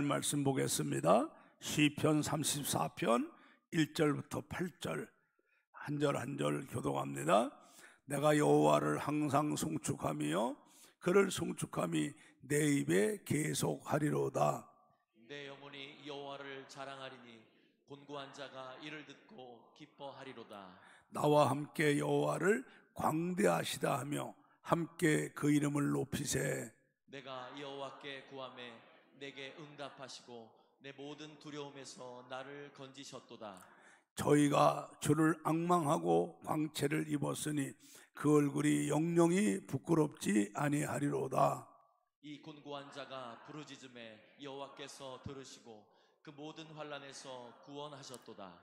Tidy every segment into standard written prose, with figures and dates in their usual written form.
말씀 보겠습니다. 시편 34편 1절부터 8절 한 절 한 절 교독합니다. 내가 여호와를 항상 송축하며 그를 송축함이 내 입에 계속하리로다. 내 영혼이 여호와를 자랑하리니 곤고한 자가 이를 듣고 기뻐하리로다. 나와 함께 여호와를 광대하시다 하며 함께 그 이름을 높이세. 내가 여호와께 구하매 내게 응답하시고 내 모든 두려움에서 나를 건지셨도다. 저희가 주를 앙망하고 광채를 입었으니 그 얼굴이 영영이 부끄럽지 아니하리로다. 이 곤고한 자가 부르짖음에 여호와께서 들으시고 그 모든 환난에서 구원하셨도다.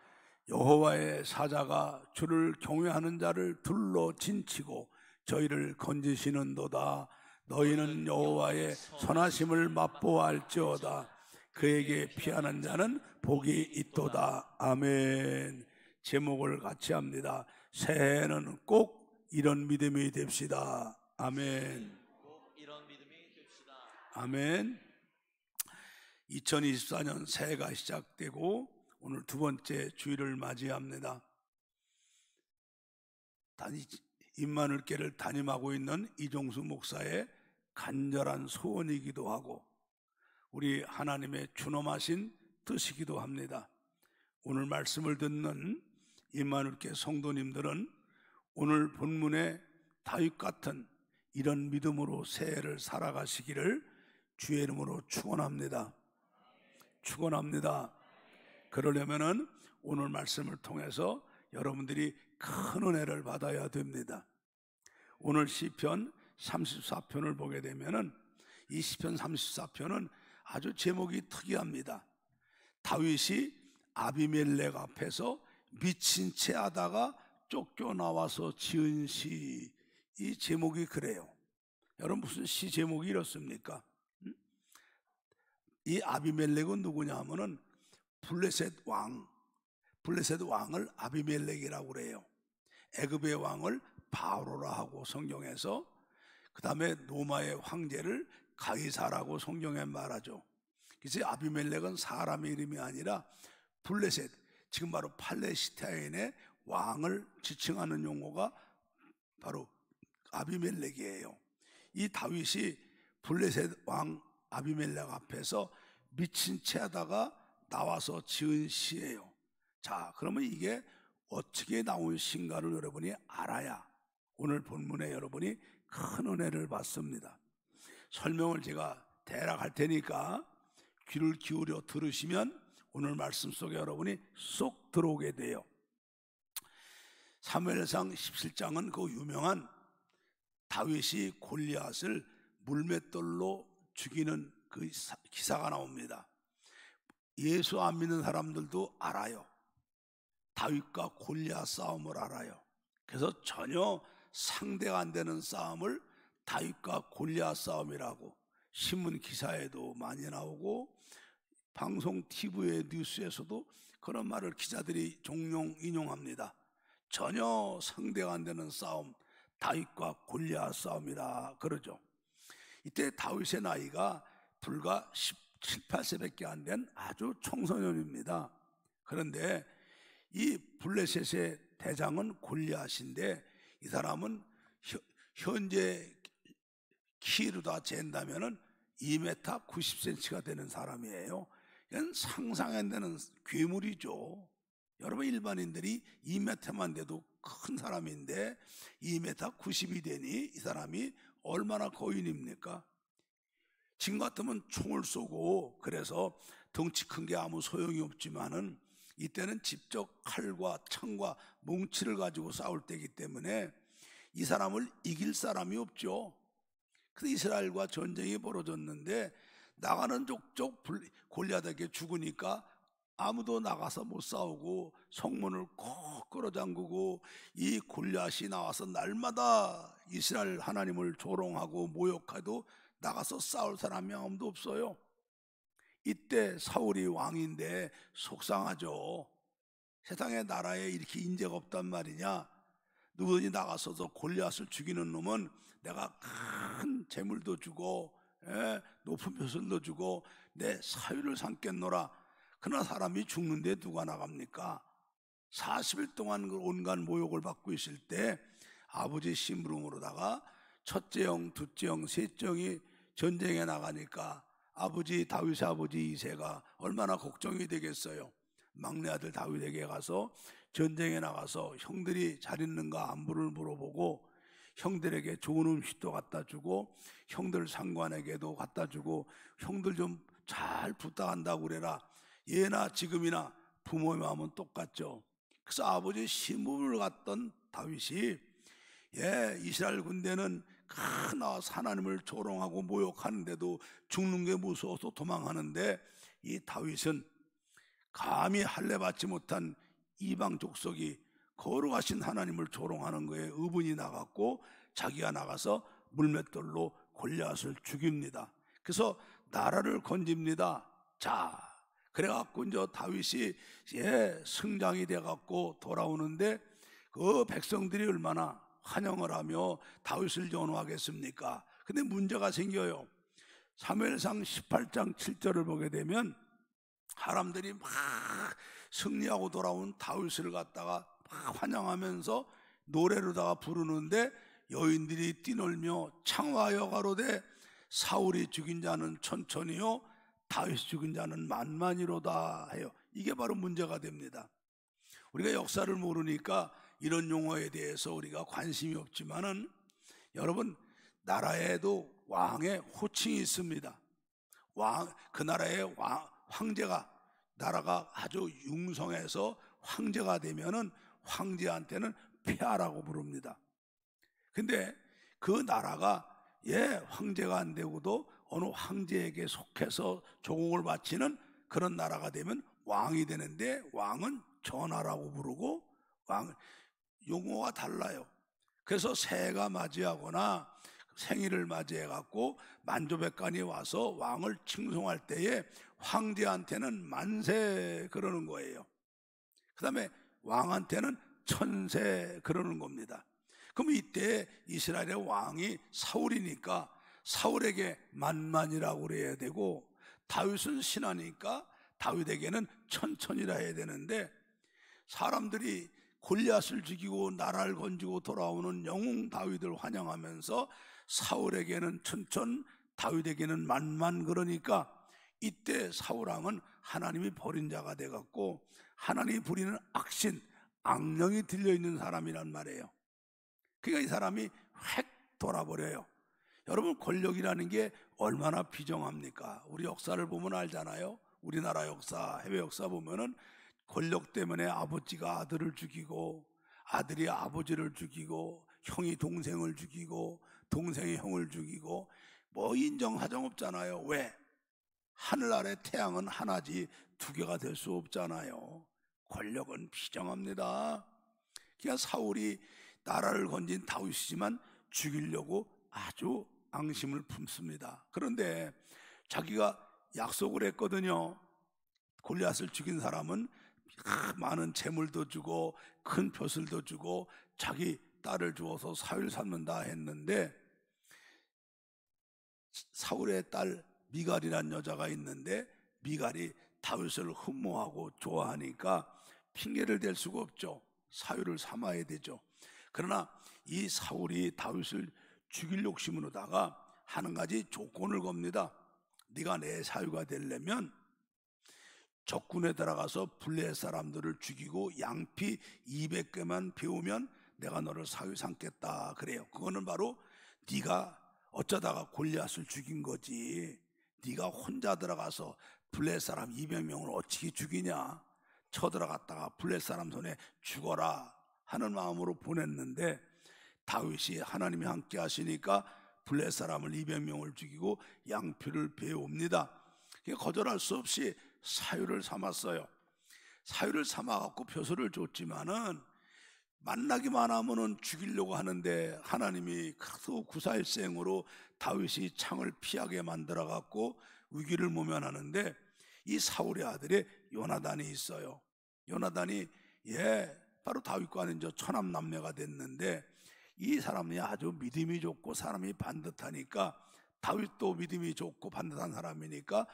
여호와의 사자가 주를 경외하는 자를 둘러 진치고 저희를 건지시는도다. 너희는 여호와의 선하심을 맛보아할지어다. 그에게 피하는 자는 복이 있도다. 아멘. 제목을 같이 합니다. 새해에는 꼭 이런 믿음이 됩시다. 아멘. 꼭 이런 믿음이 됩시다. 아멘. 2024년 새해가 시작되고 오늘 두 번째 주일을 맞이합니다. 임마누엘교회를 담임하고 있는 이종수 목사의 간절한 소원이기도 하고 우리 하나님의 준엄하신 뜻이기도 합니다. 오늘 말씀을 듣는 임마누엘교회 성도님들은 오늘 본문의 다윗 같은 이런 믿음으로 새해를 살아가시기를 주의 이름으로 축원합니다. 축원합니다. 그러려면은 오늘 말씀을 통해서 여러분들이 큰 은혜를 받아야 됩니다. 오늘 시편 34편을 보게 되면은 이 시편 34편은 아주 제목이 특이합니다. 다윗이 아비멜렉 앞에서 미친 채 하다가 쫓겨나와서 지은 시, 이 제목이 그래요. 여러분 무슨 시 제목이 이렇습니까? 이 아비멜렉은 누구냐 하면은 블레셋 왕을 아비멜렉이라고 그래요. 애굽의 왕을 바로라 하고 성경에서, 그 다음에 로마의 황제를 가이사라고 성경에 말하죠. 그래서 아비멜렉은 사람의 이름이 아니라 블레셋, 지금 바로 팔레스타인의 왕을 지칭하는 용어가 바로 아비멜렉이에요. 이 다윗이 블레셋 왕 아비멜렉 앞에서 미친 채 하다가 나와서 지은 시예요. 자, 그러면 이게 어떻게 나온 시인가를 여러분이 알아야 오늘 본문에 여러분이 큰 은혜를 받습니다. 설명을 제가 대략 할 테니까 귀를 기울여 들으시면 오늘 말씀 속에 여러분이 쏙 들어오게 돼요. 사무엘상 17장은 그 유명한 다윗이 골리앗을 물맷돌로 죽이는 그 기사가 나옵니다. 예수 안 믿는 사람들도 알아요. 다윗과 골리앗 싸움을 알아요. 그래서 전혀 상대가 안 되는 싸움을 다윗과 골리앗 싸움이라고 신문 기사에도 많이 나오고 방송 TV의 뉴스에서도 그런 말을 기자들이 종종 인용합니다. 전혀 상대가 안 되는 싸움, 다윗과 골리앗 싸움이라 그러죠. 이때 다윗의 나이가 불과 17, 18세밖에 안 된 아주 청소년입니다. 그런데 이 블레셋의 대장은 골리앗인데 이 사람은 현재 키로 다 잰다면은 2m 90cm가 되는 사람이에요. 이건 상상 안 되는 괴물이죠. 여러분 일반인들이 2m만 돼도 큰 사람인데 2m 90이 되니 이 사람이 얼마나 거인입니까? 지금 같으면 총을 쏘고 그래서 덩치 큰 게 아무 소용이 없지만은 이때는 직접 칼과 창과 뭉치를 가지고 싸울 때이기 때문에 이 사람을 이길 사람이 없죠. 그래서 이스라엘과 전쟁이 벌어졌는데 나가는 족족 골리앗에게 죽으니까 아무도 나가서 못 싸우고 성문을 콕 끌어잠그고 이 골리앗이 나와서 날마다 이스라엘 하나님을 조롱하고 모욕해도 나가서 싸울 사람이 아무도 없어요. 이때 사울이 왕인데 속상하죠. 세상의 나라에 이렇게 인재가 없단 말이냐. 누구든지 나가서서 골리앗을 죽이는 놈은 내가 큰 재물도 주고 높은 벼슬도 주고 내 사위를 삼겠노라. 그러나 사람이 죽는데 누가 나갑니까? 40일 동안 그 온갖 모욕을 받고 있을 때 아버지 심부름으로다가 첫째 형, 둘째 형, 셋째 형이 전쟁에 나가니까 아버지 다윗의 아버지 이새가 얼마나 걱정이 되겠어요. 막내 아들 다윗에게 가서 전쟁에 나가서 형들이 잘 있는가 안부를 물어보고 형들에게 좋은 음식도 갖다 주고 형들 상관에게도 갖다 주고 형들 좀 잘 부탁한다고 그래라. 예나 지금이나 부모의 마음은 똑같죠. 그래서 아버지 심부름을 갔던 다윗이 이스라엘 군대는 나와서 하나님을 조롱하고 모욕하는데도 죽는 게 무서워서 도망하는데 이 다윗은 감히 할례 받지 못한 이방 족속이 거룩하신 하나님을 조롱하는 거에 의분이 나갔고 자기가 나가서 물맷돌로 골리앗을 죽입니다. 그래서 나라를 건집니다. 자, 그래갖고 이제 다윗이 승장이 돼갖고 돌아오는데 그 백성들이 얼마나 환영을 하며 다윗을 전호하겠습니까? 근데 문제가 생겨요. 사무엘상 18장 7절을 보게 되면 사람들이 막 승리하고 돌아온 다윗을 갖다가 막 환영하면서 노래로다가 부르는데 여인들이 뛰놀며 창화하여 가로되 사울이 죽인 자는 천천히요 다윗이 죽인 자는 만만이로다 해요. 이게 바로 문제가 됩니다. 우리가 역사를 모르니까 이런 용어에 대해서 우리가 관심이 없지만은 여러분, 나라에도 왕의 호칭이 있습니다. 그 나라의 황제가, 나라가 아주 융성해서 황제가 되면은 황제한테는 폐하라고 부릅니다. 근데 그 나라가 황제가 안 되고도 어느 황제에게 속해서 조공을 바치는 그런 나라가 되면 왕이 되는데 왕은 전하라고 부르고 용어가 달라요. 그래서 새해가 맞이하거나 생일을 맞이해 갖고 만조백관이 와서 왕을 칭송할 때에 황제한테는 만세 그러는 거예요. 그 다음에 왕한테는 천세 그러는 겁니다. 그럼 이때 이스라엘의 왕이 사울이니까 사울에게 만만이라고 그래야 되고, 다윗은 신하니까 다윗에게는 천천이라 해야 되는데, 사람들이 골리앗을 죽이고 나라를 건지고 돌아오는 영웅 다윗을 환영하면서 사울에게는 천천, 다윗에게는 만만, 그러니까 이때 사울왕은 하나님이 버린 자가 돼갖고 하나님이 부리는 악신, 악령이 들려있는 사람이란 말이에요. 그러니까 이 사람이 획 돌아버려요. 여러분, 권력이라는 게 얼마나 비정합니까? 우리 역사를 보면 알잖아요. 우리나라 역사, 해외 역사 보면은 권력 때문에 아버지가 아들을 죽이고, 아들이 아버지를 죽이고, 형이 동생을 죽이고, 동생이 형을 죽이고, 뭐 인정사정 없잖아요. 왜? 하늘 아래 태양은 하나지 두 개가 될 수 없잖아요. 권력은 비정합니다. 그러니까 사울이 나라를 건진 다윗이지만 죽이려고 아주 앙심을 품습니다. 그런데 자기가 약속을 했거든요. 골리앗을 죽인 사람은 많은 재물도 주고 큰 벼슬도 주고 자기 딸을 주어서 사위를 삼는다 했는데, 사울의 딸 미갈이라는 여자가 있는데 미갈이 다윗을 흠모하고 좋아하니까 핑계를 댈 수가 없죠. 사위를 삼아야 되죠. 그러나 이 사울이 다윗을 죽일 욕심으로다가 한 가지 조건을 겁니다. 네가 내 사위가 되려면 적군에 들어가서 블레셋 사람들을 죽이고 양피 200개만 배우면 내가 너를 사위 삼겠다 그래요. 그거는 바로 네가 어쩌다가 골리앗을 죽인 거지, 네가 혼자 들어가서 블레셋 사람 200명을 어떻게 죽이냐, 쳐들어갔다가 블레셋 사람 손에 죽어라 하는 마음으로 보냈는데, 다윗이 하나님이 함께 하시니까 블레셋 사람을 200명을 죽이고 양피를 배웁니다. 거절할 수 없이 사위를 삼았어요. 사위를 삼아갖고 벼슬을 줬지만은 만나기만 하면은 죽이려고 하는데 하나님이 크고 구사일생으로 다윗이 창을 피하게 만들어갖고 위기를 모면하는데, 이 사울의 아들에 요나단이 있어요. 요나단이 바로 다윗과는 이제 처남남매가 됐는데, 이 사람이 아주 믿음이 좋고 사람이 반듯하니까, 다윗도 믿음이 좋고 반듯한 사람이니까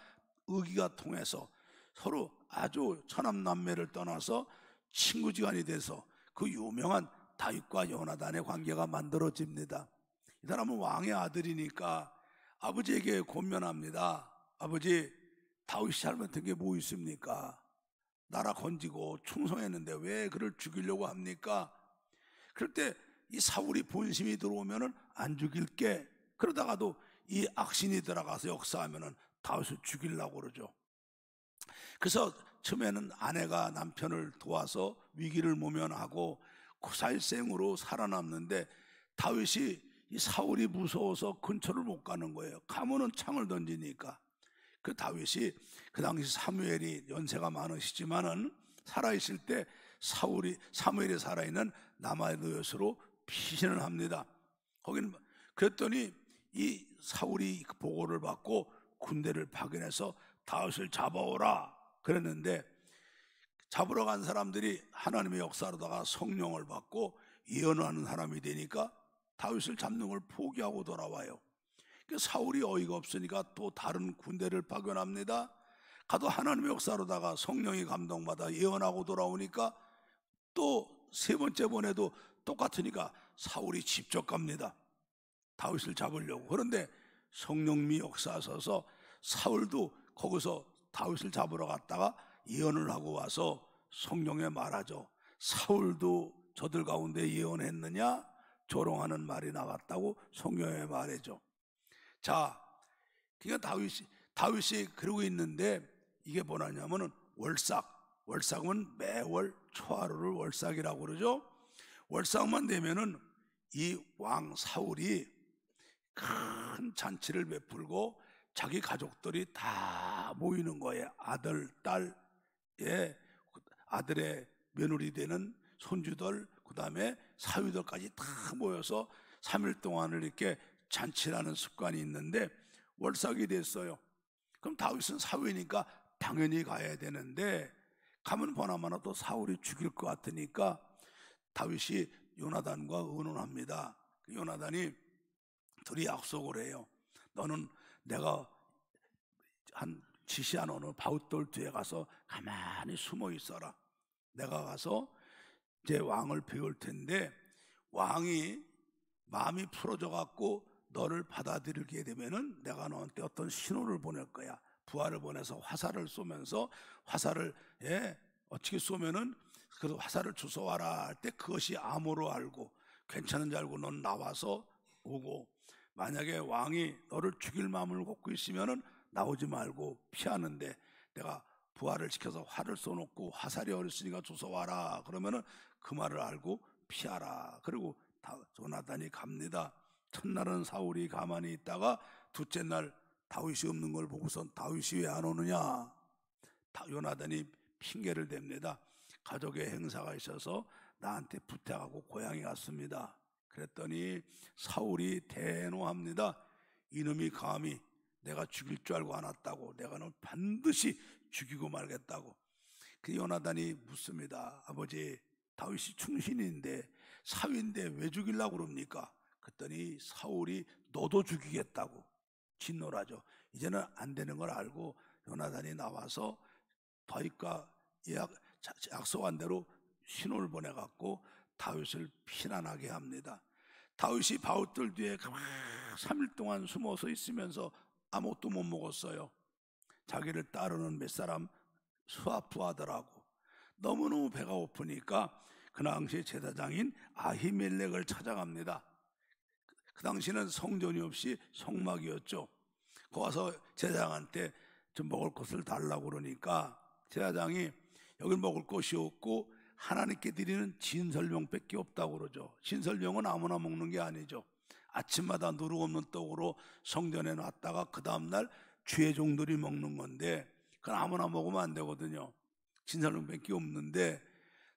의기가 통해서 서로 아주 처남남매를 떠나서 친구지간이 돼서 그 유명한 다윗과 요나단의 관계가 만들어집니다. 이 사람은 왕의 아들이니까 아버지에게 권면합니다. 아버지, 다윗이 잘못한 게 뭐 있습니까? 나라 건지고 충성했는데 왜 그를 죽이려고 합니까? 그럴 때 이 사울이 본심이 들어오면은 안 죽일게. 그러다가도 이 악신이 들어가서 역사하면은 다윗을 죽이려고 그러죠. 그래서 처음에는 아내가 남편을 도와서 위기를 모면하고 구살생으로 살아남는데 다윗이 이 사울이 무서워서 근처를 못 가는 거예요. 가면은 창을 던지니까. 그 다윗이 그 당시 사무엘이 연세가 많으시지만은 살아있을 때 사무엘이 살아있는 라마르요스로 피신을 합니다. 거기는 그랬더니 이 사울이 그 보고를 받고 군대를 파견해서 다윗을 잡아오라 그랬는데 잡으러 간 사람들이 하나님의 역사로다가 성령을 받고 예언하는 사람이 되니까 다윗을 잡는 걸 포기하고 돌아와요. 사울이 어이가 없으니까 또 다른 군대를 파견합니다. 가도 하나님의 역사로다가 성령이 감동받아 예언하고 돌아오니까 또 세 번째 번에도 똑같으니까 사울이 직접 갑니다. 다윗을 잡으려고. 그런데 성령이 역사하셔서 사울도 거기서 다윗을 잡으러 갔다가 예언을 하고 와서 성령에 말하죠. 사울도 저들 가운데 예언했느냐? 조롱하는 말이 나왔다고 성령에 말해줘. 자, 그러니까 다윗이 그러고 있는데 이게 뭐냐면은 월삭은 매월 초하루를 월삭이라고 그러죠. 월삭만 되면은 이 왕 사울이 큰 잔치를 베풀고 자기 가족들이 다 모이는 거예요. 아들, 딸, 아들의 며느리 되는 손주들, 그 다음에 사위들까지 다 모여서 3일 동안을 이렇게 잔치라는 습관이 있는데 월삭이 됐어요. 그럼 다윗은 사위니까 당연히 가야 되는데 가면 보나마나 또 사울이 죽일 것 같으니까 다윗이 요나단과 의논합니다. 요나단이 둘이 약속을 해요. 너는 내가 한 지시한 어느 바웃돌 뒤에 가서 가만히 숨어 있어라. 내가 가서 이제 왕을 배울 텐데 왕이 마음이 풀어져 갖고 너를 받아들이게 되면은 내가 너한테 어떤 신호를 보낼 거야. 부하를 보내서 화살을 쏘면서 화살을 어떻게 쏘면은 그 화살을 주워와라 할 때 그것이 암호로 알고 괜찮은 줄 알고 넌 나와서 오고, 만약에 왕이 너를 죽일 마음을 갖고 있으면은 나오지 말고 피하는데 내가 부하를 시켜서 활을 쏘놓고 화살이 어렸으니까 주워와라 그러면은 그 말을 알고 피하라. 그리고 요나단이 갑니다. 첫날은 사울이 가만히 있다가 둘째 날 다윗이 없는 걸 보고선 다윗이 왜 안 오느냐? 요나단이 핑계를 댑니다. 가족의 행사가 있어서 나한테 부탁하고 고향에 갔습니다. 그랬더니 사울이 대노합니다. 이놈이 감히 내가 죽일 줄 알고 안 왔다고. 내가 너 반드시 죽이고 말겠다고. 그 요나단이 묻습니다. 아버지, 다윗이 충신인데 사위인데 왜 죽이려고 그럽니까? 그랬더니 사울이 너도 죽이겠다고 진노라죠. 이제는 안 되는 걸 알고 요나단이 나와서 다윗과 약속한 대로 신호를 보내갖고 다윗을 피난하게 합니다. 다윗이 바웃돌 뒤에 가만 3일 동안 숨어서 있으면서 아무것도 못 먹었어요. 자기를 따르는 몇 사람 수아프하더라고. 너무너무 배가 고프니까 그 당시 제사장인 아히멜렉을 찾아갑니다. 그 당시는 성전이 없이 성막이었죠. 거 와서 제사장한테 좀 먹을 것을 달라고 그러니까 제사장이 여기 먹을 것이 없고 하나님께 드리는 진설병밖에 없다고 그러죠. 진설병은 아무나 먹는 게 아니죠. 아침마다 누룩 없는 떡으로 성전에 놨다가 그 다음날 주의 종들이 먹는 건데 그건 아무나 먹으면 안 되거든요. 진설병밖에 없는데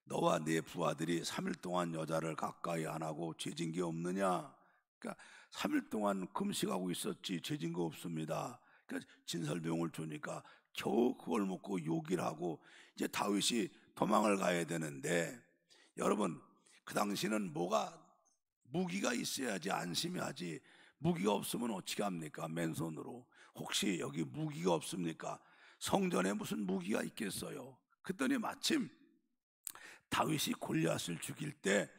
너와 네 부하들이 3일 동안 여자를 가까이 안 하고 죄진 게 없느냐? 그러니까 3일 동안 금식하고 있었지 죄진 거 없습니다. 그러니까 진설병을 주니까 겨우 그걸 먹고 욕을 하고 이제 다윗이 도망을 가야 되는데, 여러분 그 당시는 무기가 있어야지 안심이 하지. 무기가 없으면 어떻게 합니까? 맨손으로. 혹시 여기 무기가 없습니까? 성전에 무슨 무기가 있겠어요? 그랬더니 마침 다윗이 골리앗을 죽일 때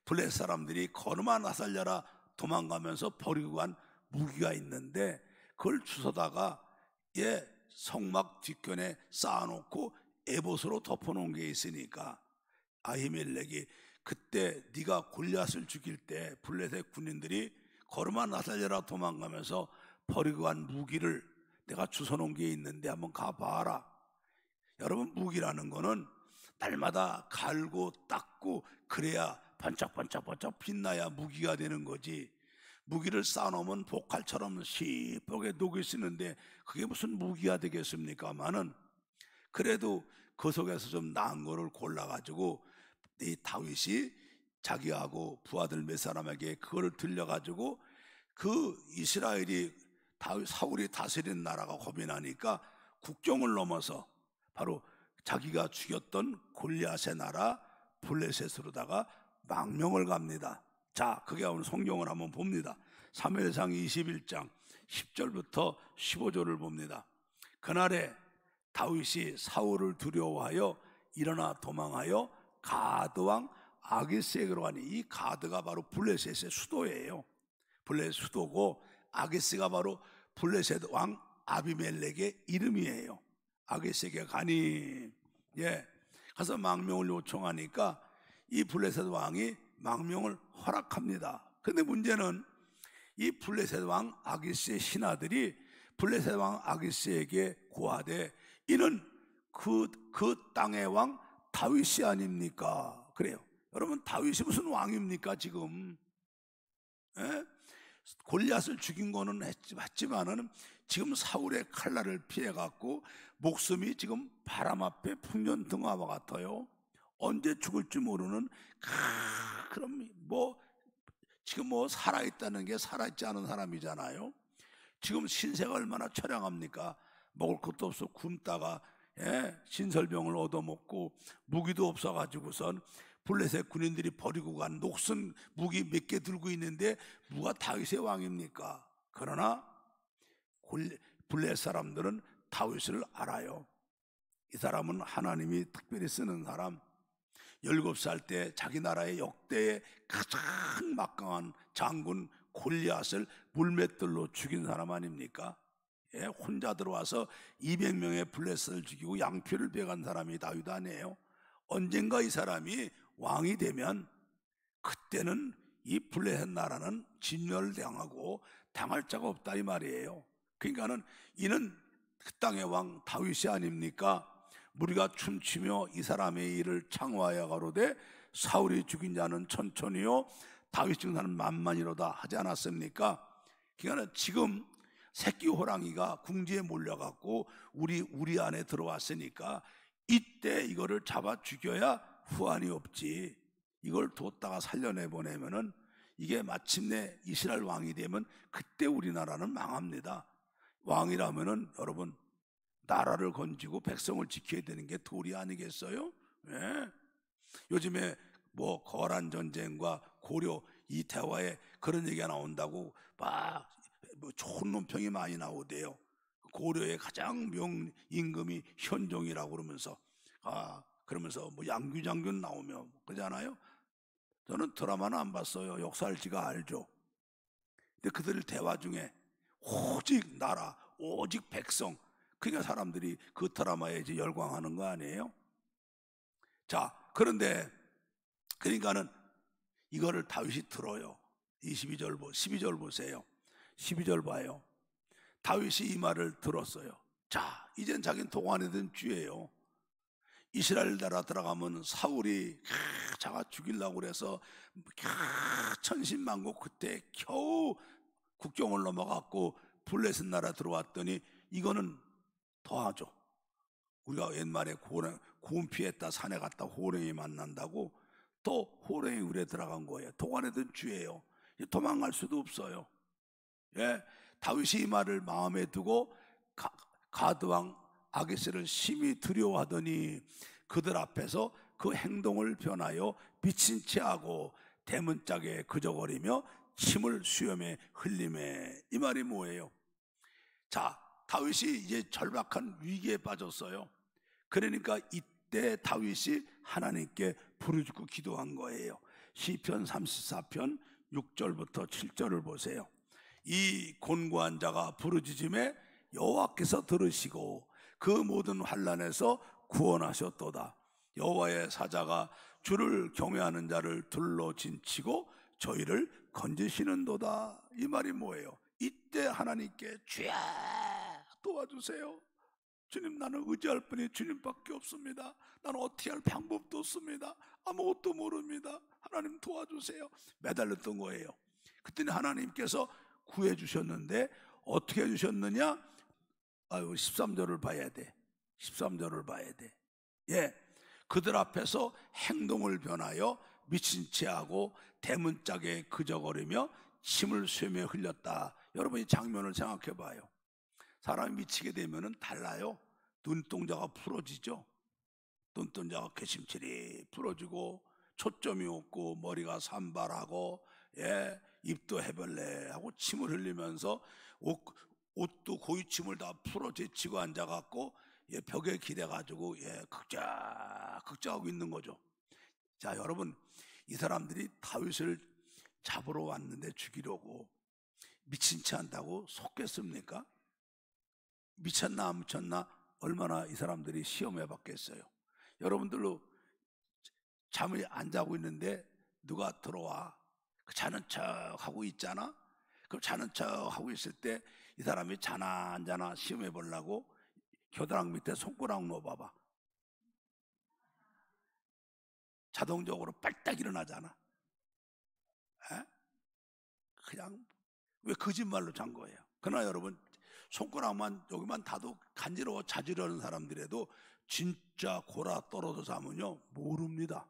블레셋 사람들이 거르마 나살려라 도망가면서 버리고 간 무기가 있는데 그걸 주워다가 성막 뒷견에 쌓아놓고 에봇으로 덮어놓은 게 있으니까 아히멜렉이 그때 네가 골리앗을 죽일 때 블레셋 군인들이 거르마 나살려라 도망가면서 버리고 간 무기를 내가 주워놓은 게 있는데 한번 가봐라. 여러분, 무기라는 거는 날마다 갈고 닦고 그래야 반짝반짝반짝 빛나야 무기가 되는 거지. 무기를 쌓아놓으면 보칼처럼 시뻘게 녹일 수 있는데 그게 무슨 무기가 되겠습니까마는, 그래도 그 속에서 좀 나은 거를 골라가지고 이 다윗이 자기하고 부하들 몇 사람에게 그거를 들려가지고 그 이스라엘이 사울이 다스리는 나라가 겁이 나니까 국경을 넘어서 바로 자기가 죽였던 골리앗의 나라 블레셋으로다가 망명을 갑니다. 자, 그게 오늘 성경을 한번 봅니다. 사무엘상 21장 10절부터 15절을 봅니다. 그날에 다윗이 사울을 두려워하여 일어나 도망하여 가드왕 아기스에게로 가니, 이 가드가 바로 블레셋의 수도예요. 블레셋 수도고 아기스가 바로 블레셋 왕 아비멜렉의 이름이에요. 아기스에게 가니, 가서 망명을 요청하니까 이 블레셋 왕이 망명을 허락합니다. 그런데 문제는 이 블레셋 왕 아기스의 신하들이 블레셋 왕 아기스에게 고하되 이는 그 땅의 왕 다윗이 아닙니까? 그래요. 여러분, 다윗이 무슨 왕입니까 지금? 골리앗을 죽인 거는 했지만은 지금 사울의 칼날을 피해갖고 목숨이 지금 바람 앞에 풍년 등화와 같아요. 언제 죽을지 모르는 그럼 지금 살아있다는 게 살아있지 않은 사람이잖아요. 지금 신세가 얼마나 처량합니까? 먹을 것도 없어 굶다가 신설병을 얻어먹고 무기도 없어가지고선 블레셋 군인들이 버리고 간 녹슨 무기 몇 개 들고 있는데 누가 다윗의 왕입니까? 그러나 블레셋 사람들은 다윗을 알아요. 이 사람은 하나님이 특별히 쓰는 사람, 17살 때 자기 나라의 역대의 가장 막강한 장군 골리앗을 물맷돌로 죽인 사람 아닙니까? 혼자 들어와서 200명의 블레셋을 죽이고 양표를 베간 사람이 다윗 아니에요. 언젠가 이 사람이 왕이 되면 그때는 이 블레셋 나라는 진멸당하고 당할 자가 없다 이 말이에요. 그러니까는 이는 그 땅의 왕 다윗이 아닙니까? 우리가 춤추며 이 사람의 일을 창화하여 가로되 사울이 죽인 자는 천천히요 다윗 죽인 자는 만만이로다 하지 않았습니까? 그러니까 지금 새끼 호랑이가 궁지에 몰려갖고 우리 안에 들어왔으니까 이때 이거를 잡아 죽여야 후환이 없지. 이걸 뒀다가 살려내보내면은 이게 마침내 이스라엘 왕이 되면 그때 우리나라는 망합니다. 왕이라면은 여러분 나라를 건지고 백성을 지켜야 되는 게 도리 아니겠어요? 요즘에 거란 전쟁과 고려 이 대화에 그런 얘기가 나온다고 막 좋은 논평이 많이 나오대요. 고려의 가장 명임금이 현종이라고 그러면서 양규장군 나오며 그러잖아요. 저는 드라마는 안 봤어요. 역사할지가 알죠. 근데 그들 대화 중에 오직 나라, 오직 백성, 그러니까 사람들이 그 드라마에 이제 열광하는 거 아니에요? 자, 그런데 그러니까는 이거를 다윗이 들어요. 12절 보세요. 12절 봐요. 다윗이 이 말을 들었어요. 자, 이젠 자기는 동안이든 쥐예요. 이스라엘 나라 들어가면 사울이 자가 죽이려고 그래서 천신만고 그때 겨우 국경을 넘어갔고 블레셋 나라 들어왔더니 이거는 더하죠. 우리가 옛말에 고운 피했다 산에 갔다 호랭이 만난다고 또 호랭이 굴에 들어간 거예요. 동안이든 쥐예요. 도망갈 수도 없어요. 다윗이 이 말을 마음에 두고 가드왕 아기스를 심히 두려워하더니 그들 앞에서 그 행동을 변하여 미친 체하고 대문짝에 그저거리며 침을 수염에 흘리매. 이 말이 뭐예요? 자, 다윗이 이제 절박한 위기에 빠졌어요. 그러니까 이때 다윗이 하나님께 부르짖고 기도한 거예요. 시편 34편 6절부터 7절을 보세요. 이 곤고한 자가 부르짖음에 여호와께서 들으시고 그 모든 환난에서 구원하셨도다. 여호와의 사자가 주를 경외하는 자를 둘러 진치고 저희를 건지시는도다. 이 말이 뭐예요? 이때 하나님께 주야 도와주세요. 주님, 나는 의지할 분이 주님밖에 없습니다. 나는 어떻게 할 방법도 없습니다. 아무것도 모릅니다. 하나님 도와주세요. 매달렸던 거예요. 그때는 하나님께서 구해 주셨는데 어떻게 해주셨느냐? 13절을 봐야 돼. 13절을 봐야 돼. 예, 그들 앞에서 행동을 변하여 미친 채하고 대문짝에 그저거리며 침을 쇠며 흘렸다. 여러분 이 장면을 생각해 봐요. 사람이 미치게 되면은 달라요. 눈동자가 풀어지죠. 눈동자가 괘씸치리 풀어지고 초점이 없고 머리가 산발하고, 예, 입도 해벌레하고 침을 흘리면서 옷도 고이침을 다 풀어 제치고 앉아갖고, 예, 벽에 기대가지고, 예, 극작하고 있는 거죠. 자, 여러분, 이 사람들이 다윗을 잡으러 왔는데 죽이려고 미친 채 한다고 속겠습니까? 미쳤나 안 미쳤나 얼마나 이 사람들이 시험해 봤겠어요. 여러분들로 잠을 안 자고 있는데 누가 들어와 자는 척 하고 있잖아. 그럼 자는 척 하고 있을 때 이 사람이 자나 안 자나 시험해 보려고 겨드랑이 밑에 손가락 넣어봐봐. 자동적으로 빨딱 일어나잖아. 에? 그냥 왜 거짓말로 잔 거예요. 그러나 여러분, 손가락만 여기만 닿아도 간지러워 자지러는 사람들에도 진짜 골아 떨어져 자면요 모릅니다.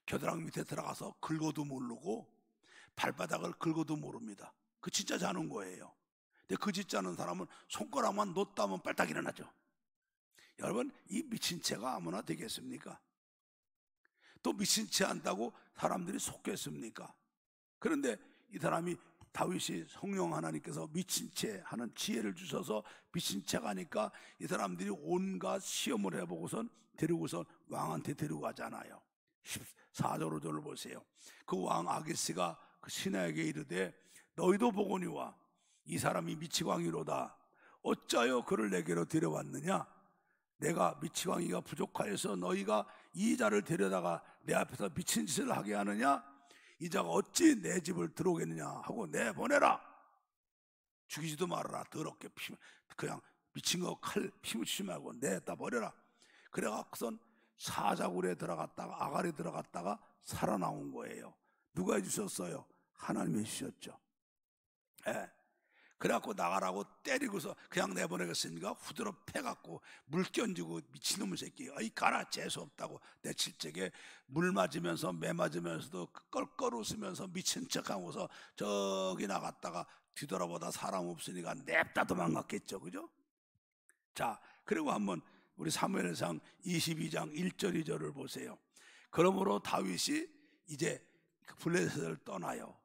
겨드랑이 밑에 들어가서 긁어도 모르고 발바닥을 긁어도 모릅니다. 그 진짜 자는 거예요. 근데 거짓 자는 사람은 손가락만 놓다면 빨딱 일어나죠. 여러분, 이 미친 채가 아무나 되겠습니까? 또 미친 채 한다고 사람들이 속겠습니까? 그런데 이 사람이 다윗이 성령 하나님께서 미친 채 하는 지혜를 주셔서 미친 채 가니까 이 사람들이 온갖 시험을 해보고선 데리고선 왕한테 데리고 가잖아요. 14절 5절을 보세요. 그 왕 아기스가 그 신하에게 이르되 너희도 보거니와 이 사람이 미치광이로다. 어찌하여 그를 내게로 데려왔느냐? 내가 미치광이가 부족하여서 너희가 이 자를 데려다가 내 앞에서 미친 짓을 하게 하느냐? 이 자가 어찌 내 집을 들어오겠느냐 하고 내보내라. 죽이지도 말아라. 더럽게 그냥 미친 거 칼 피묻히지 말고 내다 버려라. 그래갖고선 사자굴에 들어갔다가 아가리 들어갔다가 살아나온 거예요. 누가 해주셨어요? 하나님이 해주셨죠. 예. 그래갖고 나가라고 때리고서 그냥 내보내겠습니까? 후드러 패갖고 물 껴주고 미친놈의 새끼 어이 가라 재수없다고 내칠 적에 물 맞으면서 매 맞으면서도 껄껄 웃으면서 미친 척하고서 저기 나갔다가 뒤돌아보다 사람 없으니까 냅다 도망갔겠죠. 그죠? 자, 그리고 한번 우리 사무엘상 22장 1절 2절을 보세요. 그러므로 다윗이 이제 블레셋을 떠나요.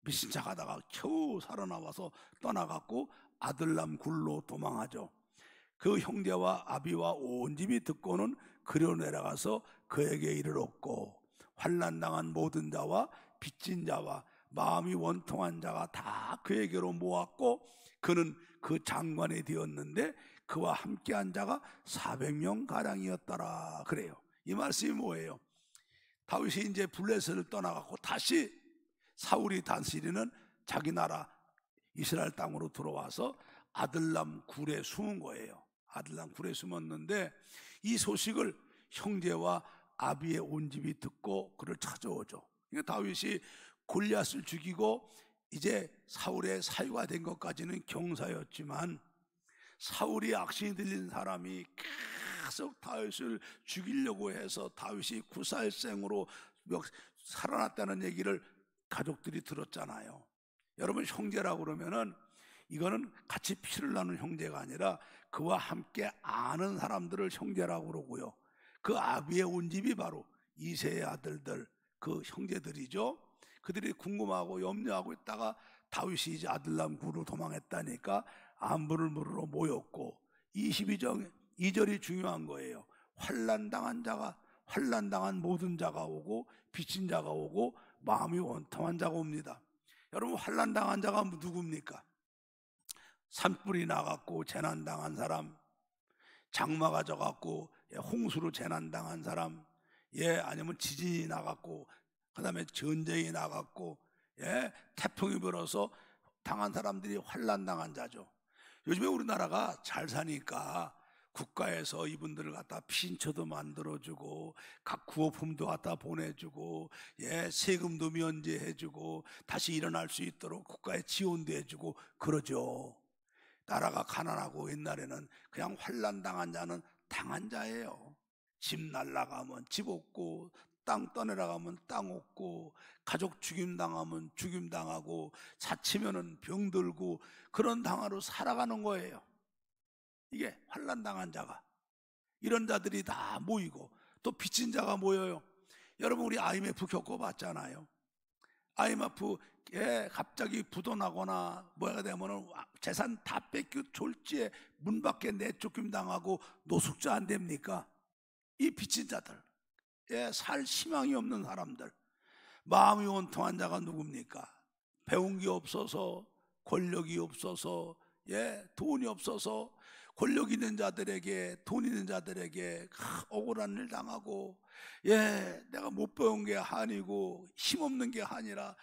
미친 척 하다가 겨우 살아나와서 떠나갖고 아들람 굴로 도망하죠. 그 형제와 아비와 온 집이 듣고는 그려 내려가서 그에게 이르렀고 환난당한 모든 자와 빚진 자와 마음이 원통한 자가 다 그에게로 모았고 그는 그 장관이 되었는데 그와 함께한 자가 400명 가량이었더라. 그래요. 이 말씀이 뭐예요? 다윗이 이제 블레셋을 떠나갖고 다시 사울이 다스리는 자기 나라 이스라엘 땅으로 들어와서 아들람 굴에 숨은 거예요. 아들람 굴에 숨었는데 이 소식을 형제와 아비의 온 집이 듣고 그를 찾아오죠. 그러니까 다윗이 골리앗을 죽이고 이제 사울의 사유가 된 것까지는 경사였지만 사울이 악신이 들린 사람이 계속 다윗을 죽이려고 해서 다윗이 구살생으로 살아났다는 얘기를 가족들이 들었잖아요. 여러분, 형제라고 그러면은 이거는 같이 피를 나눈 형제가 아니라 그와 함께 아는 사람들을 형제라고 그러고요. 그 아비의 온 집이 바로 이새의 아들들, 그 형제들이죠. 그들이 궁금하고 염려하고 있다가 다윗이 이제 아들람 굴로 도망했다니까 안부를 물으러 모였고 22절이 중요한 거예요. 환난당한 모든 자가 오고 빚진 자가 오고 마음이 원통한 자가 옵니다. 여러분, 환난당한 자가 누굽니까? 산불이 나갖고 재난당한 사람, 장마가 져갖고 홍수로 재난당한 사람, 아니면 지진이 나갖고 그 다음에 전쟁이 나갖고 태풍이 불어서 당한 사람들이 환난당한 자죠. 요즘에 우리나라가 잘 사니까 국가에서 이분들을 갖다 핀처도 만들어주고 각 구호품도 갖다 보내주고 세금도 면제해주고 다시 일어날 수 있도록 국가에 지원도 해주고 그러죠. 나라가 가난하고 옛날에는 그냥 환난당한 자는 당한 자예요. 집 날라가면 집 없고 땅 떠내려가면 땅 없고 가족 죽임당하면 죽임당하고 자치면은 병들고 그런 당하로 살아가는 거예요. 이게 환난당한 자가, 이런 자들이 다 모이고 또 빚진 자가 모여요. 여러분, 우리 IMF 겪어봤잖아요. IMF에 갑자기 부도나거나 뭐가 되면은 재산 다 뺏겨 졸지에 문 밖에 내쫓김 당하고 노숙자 안 됩니까? 이 빚진 자들, 살 희망이 없는 사람들, 마음이 원통한 자가 누굽니까? 배운 게 없어서, 권력이 없어서, 돈이 없어서 권력 있는 자들에게, 돈 있는 자들에게 억울한 일 당하고, 내가 못 배운 게 한이고 힘없는 게 한이라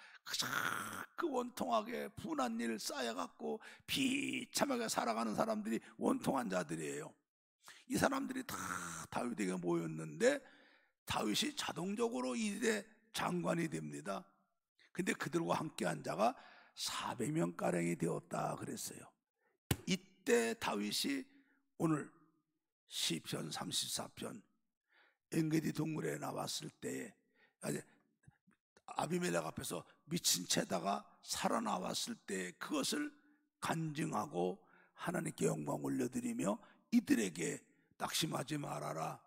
그 원통하게 분한 일 쌓여갖고 비참하게 살아가는 사람들이 원통한 자들이에요. 이 사람들이 다 다윗에게 모였는데 다윗이 자동적으로 이대 장관이 됩니다. 근데 그들과 함께한 자가 400명가량이 되었다 그랬어요. 이때 다윗이 오늘 시편 34편 엔게디 동굴에 나왔을 때에 아비멜렉 앞에서 미친 채다가 살아나왔을 때 그것을 간증하고 하나님께 영광 올려드리며 이들에게 낙심하지 말아라,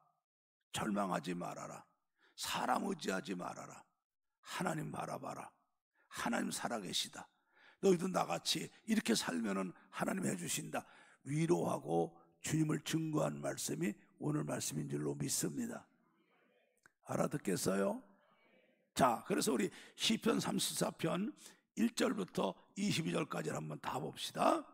절망하지 말아라, 사람 의지하지 말아라, 하나님 바라봐라, 하나님 살아계시다, 너희도 나같이 이렇게 살면은 하나님 해주신다, 위로하고 주님을 증거한 말씀이 오늘 말씀인 줄로 믿습니다. 알아듣겠어요? 자, 그래서 우리 시편 34편 1절부터 22절까지를 한번 다 봅시다.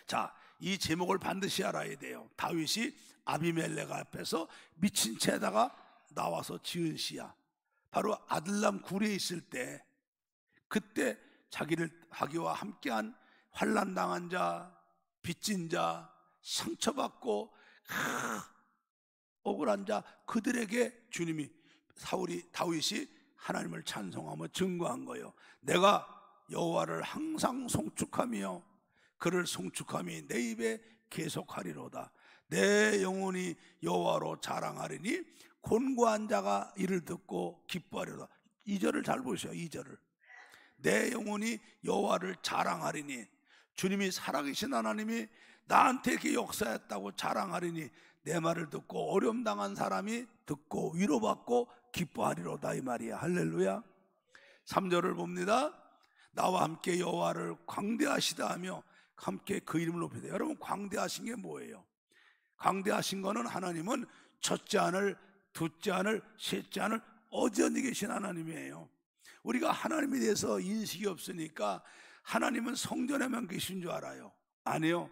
자, 이 제목을 반드시 알아야 돼요. 다윗이 아비멜렉 앞에서 미친 채다가 나와서 지은 시야. 바로 아들람 굴에 있을 때, 그때 자기와 함께한 환난당한 자, 빚진 자, 상처받고 억울한 자, 그들에게 주님이, 다윗이 하나님을 찬송하며 증거한 거예요. 내가 여호와를 항상 송축하며 그를 송축함이 내 입에 계속하리로다. 내 영혼이 여호와로 자랑하리니 곤고한 자가 이를 듣고 기뻐하리로다. 2절을 잘 보세요. 2절을. 내 영혼이 여호와를 자랑하리니, 주님이 살아계신 하나님이 나한테 이렇게 역사했다고 자랑하리니 내 말을 듣고 어려움 당한 사람이 듣고 위로받고 기뻐하리로다, 이 말이야. 할렐루야. 3절을 봅니다. 나와 함께 여호와를 광대하시다 하며 함께 그 이름을 높이다. 여러분, 광대하신 게 뭐예요? 광대하신 거는 하나님은 첫째 하늘, 둘째 하늘, 셋째 하늘 어디언니 계신 하나님이에요. 우리가 하나님에 대해서 인식이 없으니까 하나님은 성전에만 계신 줄 알아요. 아니요.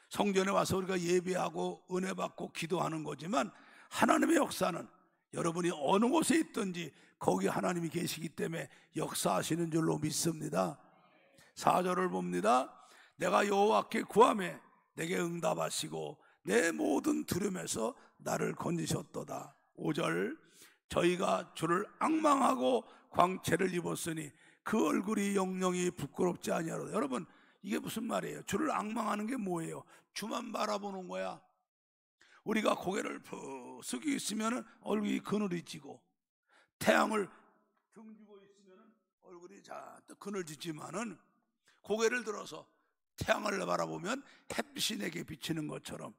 성전에 와서 우리가 예배하고 은혜 받고 기도하는 거지만 하나님의 역사는 여러분이 어느 곳에 있든지 거기 하나님이 계시기 때문에 역사하시는 줄로 믿습니다. 4절을 봅니다. 내가 여호와께 구하매 내게 응답하시고 내 모든 두려움에서 나를 건지셨도다. 5절, 저희가 주를 앙망하고 광채를 입었으니 그 얼굴이 영영이 부끄럽지 아니하로다. 여러분, 이게 무슨 말이에요? 주를 앙망하는 게 뭐예요? 주만 바라보는 거야. 우리가 고개를 푹 숙이고 있으면 얼굴이 그늘지고, 태양을 등지고 있으면 얼굴이 잔뜩 그늘지지만은 고개를 들어서 태양을 바라보면 햇빛이 내게 비치는 것처럼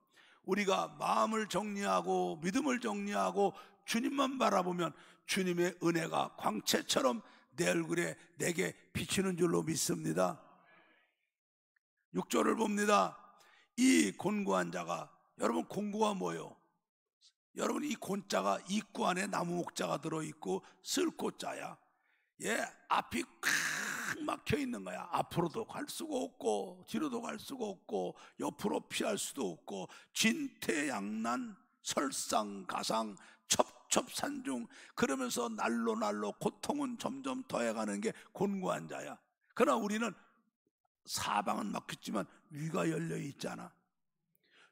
우리가 마음을 정리하고 믿음을 정리하고 주님만 바라보면 주님의 은혜가 광채처럼 내 얼굴에 내게 비치는 줄로 믿습니다. 6절을 봅니다. 이 곤고한 자가, 여러분 공고가 뭐예요? 여러분 이 곤자가 입구 안에 나무 목자가 들어있고 쓸꽃자야. 앞이 꽉 막혀 있는 거야. 앞으로도 갈 수가 없고 뒤로도 갈 수가 없고 옆으로 피할 수도 없고 진퇴양난 설상가상 첩첩산중 그러면서 날로 날로 고통은 점점 더해가는 게 곤고한 자야. 그러나 우리는 사방은 막혔지만 위가 열려 있잖아.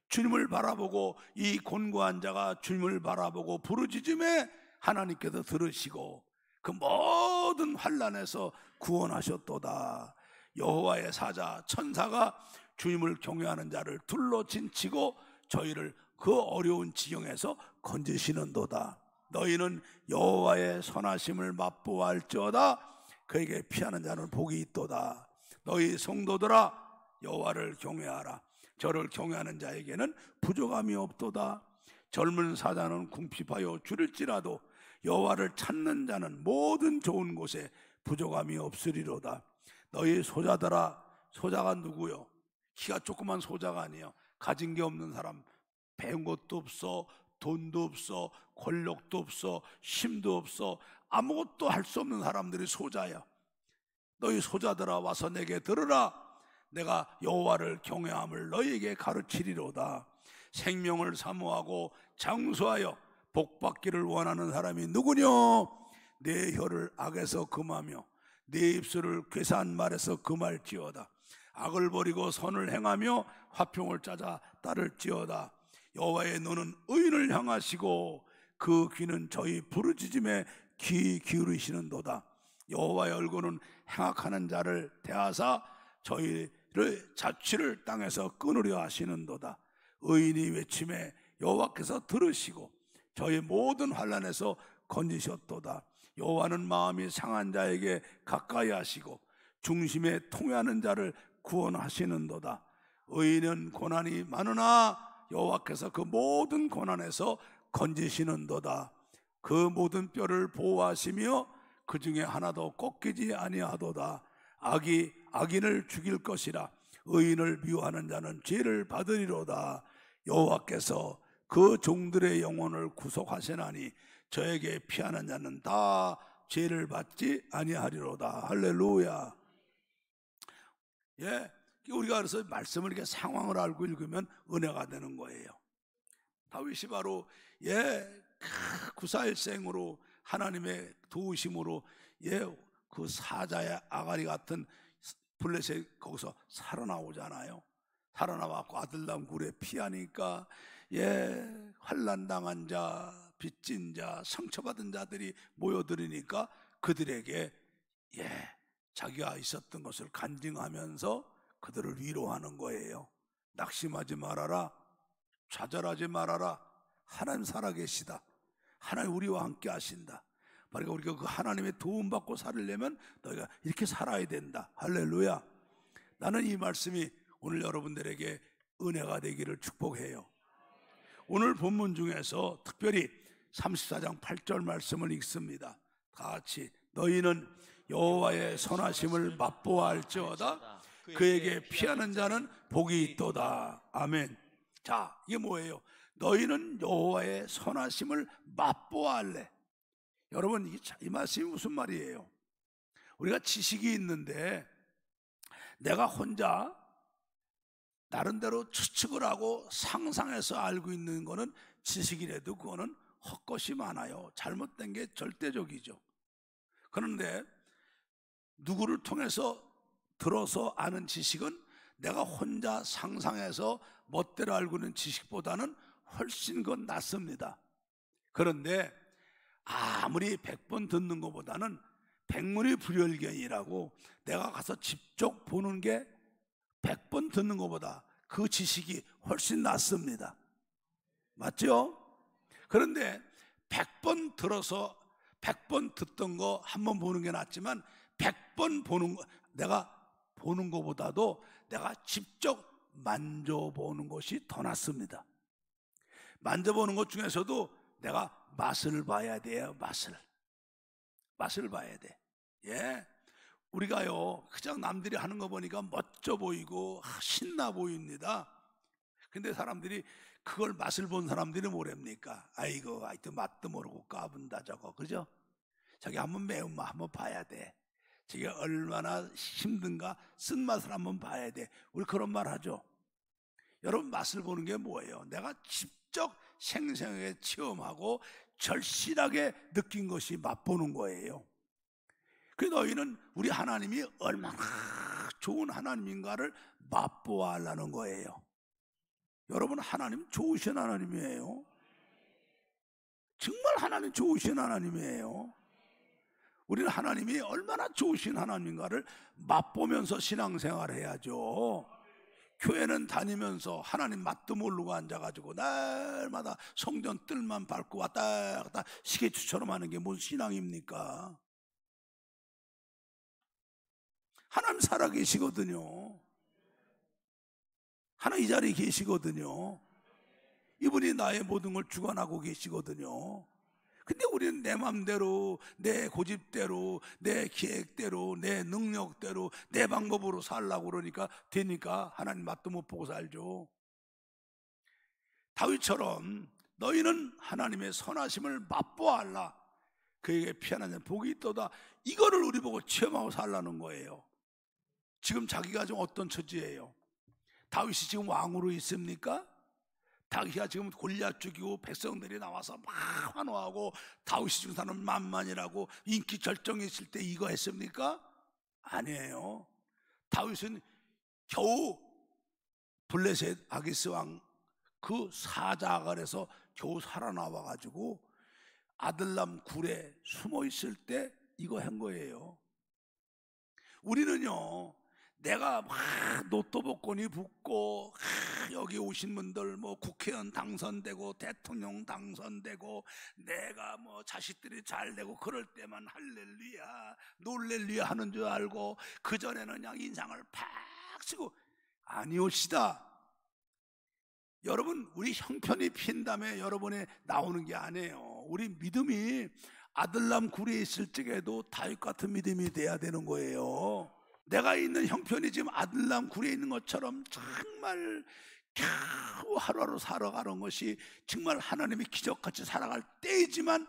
주님을 바라보고 이 곤고한 자가 주님을 바라보고 부르짖음에 하나님께서 들으시고 그 모든 환난에서 구원하셨도다. 여호와의 사자 천사가 주님을 경외하는 자를 둘러 진치고 저희를 그 어려운 지경에서 건지시는도다. 너희는 여호와의 선하심을 맛보아할지어다. 그에게 피하는 자는 복이 있도다. 너희 성도들아 여호와를 경외하라. 저를 경외하는 자에게는 부족함이 없도다. 젊은 사자는 궁핍하여 줄일지라도 여호와를 찾는 자는 모든 좋은 곳에 부족함이 없으리로다. 너희 소자들아, 소자가 누구요? 키가 조그만 소자가 아니에요. 가진 게 없는 사람, 배운 것도 없어, 돈도 없어, 권력도 없어, 힘도 없어, 아무것도 할 수 없는 사람들이 소자야. 너희 소자들아 와서 내게 들으라. 내가 여호와를 경외함을 너희에게 가르치리로다. 생명을 사모하고 장수하여 복받기를 원하는 사람이 누구뇨? 내 혀를 악에서 금하며 내 입술을 괴사한 말에서 금할지어다. 악을 버리고 선을 행하며 화평을 찾아 따를지어다. 여호와의 눈은 의인을 향하시고 그 귀는 저희 부르짖음에 귀 기울이시는도다. 여호와의 얼굴은 행악하는 자를 대하사 저희를 자취를 땅에서 끊으려 하시는도다. 의인이 외침에 여호와께서 들으시고 저희 모든 환난에서 건지셨도다. 여호와는 마음이 상한 자에게 가까이 하시고 중심에 통회하는 자를 구원하시는도다. 의인은 고난이 많으나 여호와께서 그 모든 고난에서 건지시는도다. 그 모든 뼈를 보호하시며 그 중에 하나도 꺾이지 아니하도다. 악이 악인을 죽일 것이라. 의인을 미워하는 자는 죄를 받으리로다. 여호와께서 그 종들의 영혼을 구속하시나니 저에게 피하는 자는 다 죄를 받지 아니하리로다. 할렐루야. 우리가 그래서 말씀을 이렇게 상황을 알고 읽으면 은혜가 되는 거예요. 다윗이 바로 구사일생으로 하나님의 도우심으로 그 사자의 아가리 같은 블레셋 거기서 살아나오잖아요. 살아나와서 아들람 굴에 피하니까 환난당한 자, 빚진 자, 상처받은 자들이 모여들으니까 그들에게 자기가 있었던 것을 간증하면서 그들을 위로하는 거예요. 낙심하지 말아라. 좌절하지 말아라. 하나님 살아계시다. 하나님 우리와 함께 하신다. 그러니까 우리가 그 하나님의 도움받고 살으려면 너희가 이렇게 살아야 된다. 할렐루야. 나는 이 말씀이 오늘 여러분들에게 은혜가 되기를 축복해요. 오늘 본문 중에서 특별히 34장 8절 말씀을 읽습니다. 다 같이 너희는 여호와의 선하심을 맛보아할지어다. 그에게 피하는 자는 복이 있도다. 아멘. 자, 이게 뭐예요? 너희는 여호와의 선하심을 맛보아할래. 여러분 이 말씀이 무슨 말이에요? 우리가 지식이 있는데 내가 혼자 나름대로 추측을 하고 상상해서 알고 있는 거는 지식이라도 그거는 헛것이 많아요. 잘못된 게 절대적이죠. 그런데 누구를 통해서 들어서 아는 지식은 내가 혼자 상상해서 멋대로 알고 있는 지식보다는 훨씬 건 낫습니다. 그런데 아무리 100번 듣는 것보다는 백문이 불여일견이라고 내가 가서 직접 보는 게 100번 듣는 것보다 그 지식이 훨씬 낫습니다. 맞죠? 그런데 100번 들어서 100번 듣던 거 한 번 보는 게 낫지만 100번 보는 거, 내가 보는 것보다도 내가 직접 만져보는 것이 더 낫습니다. 만져보는 것 중에서도 내가 맛을 봐야 돼요. 맛을 봐야 돼. 우리가요 그냥 남들이 하는 거 보니까 멋져 보이고 신나 보입니다. 근데 사람들이 그걸 맛을 본 사람들이 뭐랍니까? 아이고, 하여튼 맛도 모르고 까분다 저거, 그죠? 저기 한번 매운맛 한번 봐야 돼. 저게 얼마나 힘든가 쓴맛을 한번 봐야 돼. 우리 그런 말 하죠. 여러분, 맛을 보는 게 뭐예요? 내가 직접 생생하게 체험하고 절실하게 느낀 것이 맛보는 거예요. 그 너희는 우리 하나님이 얼마나 좋은 하나님인가를 맛보아 하려는 거예요. 여러분, 하나님 좋으신 하나님이에요. 정말 하나님 좋으신 하나님이에요. 우리는 하나님이 얼마나 좋으신 하나님인가를 맛보면서 신앙생활을 해야죠. 교회는 다니면서 하나님 맛도 모르고 앉아가지고 날마다 성전 뜰만 밟고 왔다 갔다 시계추처럼 하는 게 무슨 신앙입니까? 하나님 살아계시거든요. 하나님 이 자리에 계시거든요. 이분이 나의 모든 걸 주관하고 계시거든요. 근데 우리는 내 맘대로, 내 고집대로, 내 계획대로, 내 능력대로, 내 방법으로 살려고 그러니까 되니까 하나님 맛도 못 보고 살죠. 다윗처럼 너희는 하나님의 선하심을 맛보아하라. 그에게 피하는 복이 있도다. 이거를 우리 보고 체험하고 살라는 거예요. 지금 자기가 좀 어떤 처지예요? 다윗이 지금 왕으로 있습니까? 다윗이가 지금 골리앗 죽이고 백성들이 나와서 막 환호하고 다윗이 지금 사는 만만이라고 인기 절정에 있을 때 이거 했습니까? 아니에요. 다윗은 겨우 블레셋 아기스 왕 그 사자갈에서 겨우 살아나와 가지고 아들람 굴에 숨어 있을 때 이거 한 거예요. 우리는요, 내가 막 로또 복권이 붙고 여기 오신 분들 뭐 국회의원 당선되고 대통령 당선되고 내가 뭐 자식들이 잘 되고 그럴 때만 할렐루야 놀렐루야 하는 줄 알고 그전에는 그냥 인상을 팍 쓰고 아니옵시다. 여러분, 우리 형편이 핀다음에 여러분이 나오는 게 아니에요. 우리 믿음이 아들람 굴에 있을 적에도 다윗 같은 믿음이 돼야 되는 거예요. 내가 있는 형편이 지금 아들람 굴에 있는 것처럼 정말 겨우 하루하루 살아가는 것이 정말 하나님의 기적같이 살아갈 때이지만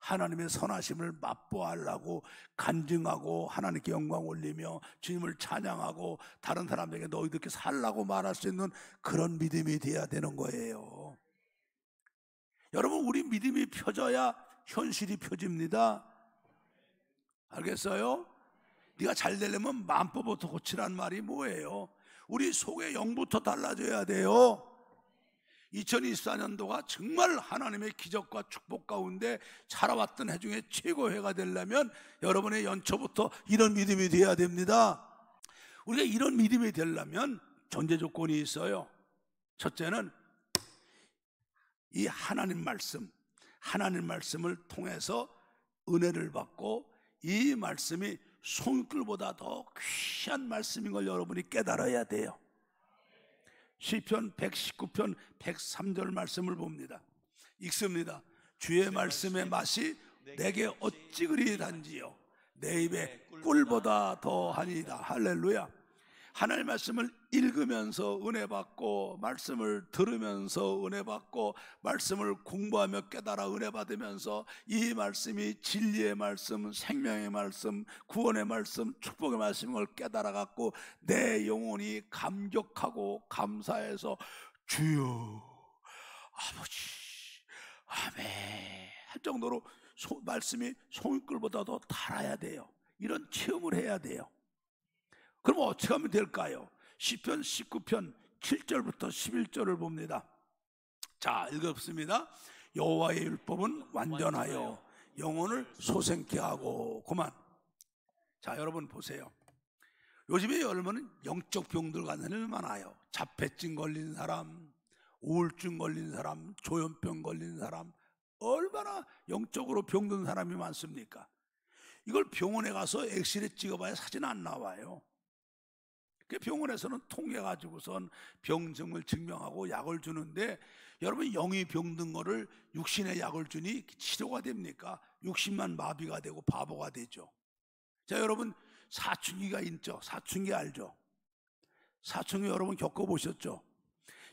하나님의 선하심을 맛보아하려고 간증하고 하나님께 영광 올리며 주님을 찬양하고 다른 사람에게 너희들 이렇게 살라고 말할 수 있는 그런 믿음이 돼야 되는 거예요. 여러분, 우리 믿음이 펴져야 현실이 펴집니다. 알겠어요? 네가 잘 되려면 만법부터 고치라는 말이 뭐예요? 우리 속의 영부터 달라져야 돼요. 2024년도가 정말 하나님의 기적과 축복 가운데 살아왔던 해 중에 최고의 해가 되려면 여러분의 연초부터 이런 믿음이 돼야 됩니다. 우리가 이런 믿음이 되려면 전제 조건이 있어요. 첫째는 이 하나님 말씀을 통해서 은혜를 받고 이 말씀이 손글보다 더 귀한 말씀인 걸 여러분이 깨달아야 돼요. 시편 119편 103절 말씀을 봅니다. 읽습니다. 주의 말씀의 맛이 내게 어찌 그리 단지요 내 입에 꿀보다 더하니이다. 할렐루야. 하나님의 말씀을 읽으면서 은혜 받고 말씀을 들으면서 은혜 받고 말씀을 공부하며 깨달아 은혜 받으면서 이 말씀이 진리의 말씀, 생명의 말씀, 구원의 말씀, 축복의 말씀인 걸 깨달아 갖고 내 영혼이 감격하고 감사해서 주여 아버지 아멘 할 정도로 말씀이 송이꿀보다 더 달아야 돼요. 이런 체험을 해야 돼요. 그럼 어떻게 하면 될까요? 시편 19편 7절부터 11절을 봅니다. 자, 읽었습니다. 여호와의 율법은 완전하여 영혼을 소생케 하고 그만. 자, 여러분 보세요. 요즘에 여러분은 영적 병들 가는 사람이 많아요. 자폐증 걸린 사람, 우울증 걸린 사람, 조현병 걸린 사람, 얼마나 영적으로 병든 사람이 많습니까? 이걸 병원에 가서 엑스레이 찍어봐야 사진 안 나와요. 그 병원에서는 통해가지고선 병증을 증명하고 약을 주는데 여러분 영이 병든 거를 육신의 약을 주니 치료가 됩니까? 육신만 마비가 되고 바보가 되죠. 자, 여러분 사춘기가 있죠. 사춘기 알죠? 사춘기 여러분 겪어보셨죠?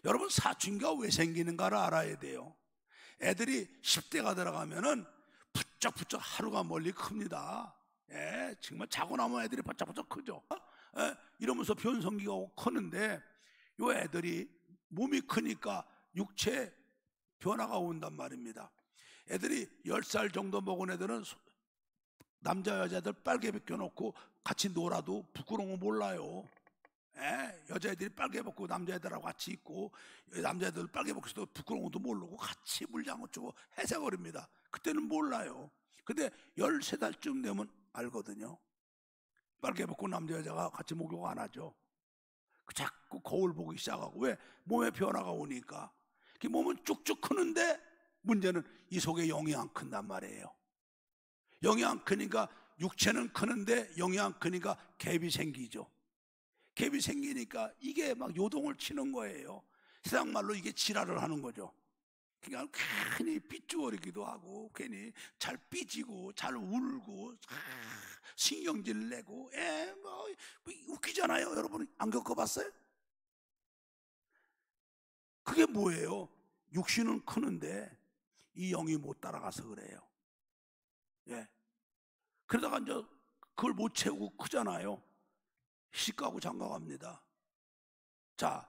여러분 사춘기가 왜 생기는가를 알아야 돼요. 애들이 10대가 들어가면은 부쩍부쩍 하루가 멀리 큽니다. 예, 정말 자고 나면 애들이 부쩍부쩍 크죠. 예, 이러면서 변성기가 오고 크는데 요 애들이 몸이 크니까 육체 변화가 온단 말입니다. 애들이 10살 정도 먹은 애들은 남자 여자들 빨개 벗겨놓고 같이 놀아도 부끄러운 거 몰라요. 예, 여자애들이 빨개 벗고 남자애들하고 같이 있고 남자애들 빨개 벗고도 부끄러운 것도 모르고 같이 물장구 치고 해석거립니다. 그때는 몰라요. 근데 13살쯤 되면 알거든요. 빨개 벗고 남자 여자가 같이 목욕 안 하죠. 자꾸 거울 보기 시작하고. 왜? 몸에 변화가 오니까. 몸은 쭉쭉 크는데 문제는 이 속에 영이 안 큰단 말이에요. 영이 안 크니까 육체는 크는데 영이 안 크니까 갭이 생기죠. 갭이 생기니까 이게 막 요동을 치는 거예요. 세상 말로 이게 지랄을 하는 거죠. 그러니까 괜히 삐쭈어리기도 하고 괜히 잘 삐지고 잘 울고 신경질 내고 뭐 웃기잖아요. 여러분 안 겪어봤어요? 그게 뭐예요? 육신은 크는데 이 영이 못 따라가서 그래요. 예. 그러다가 이제 그걸 못 채우고 크잖아요. 시집가고 장가갑니다. 자,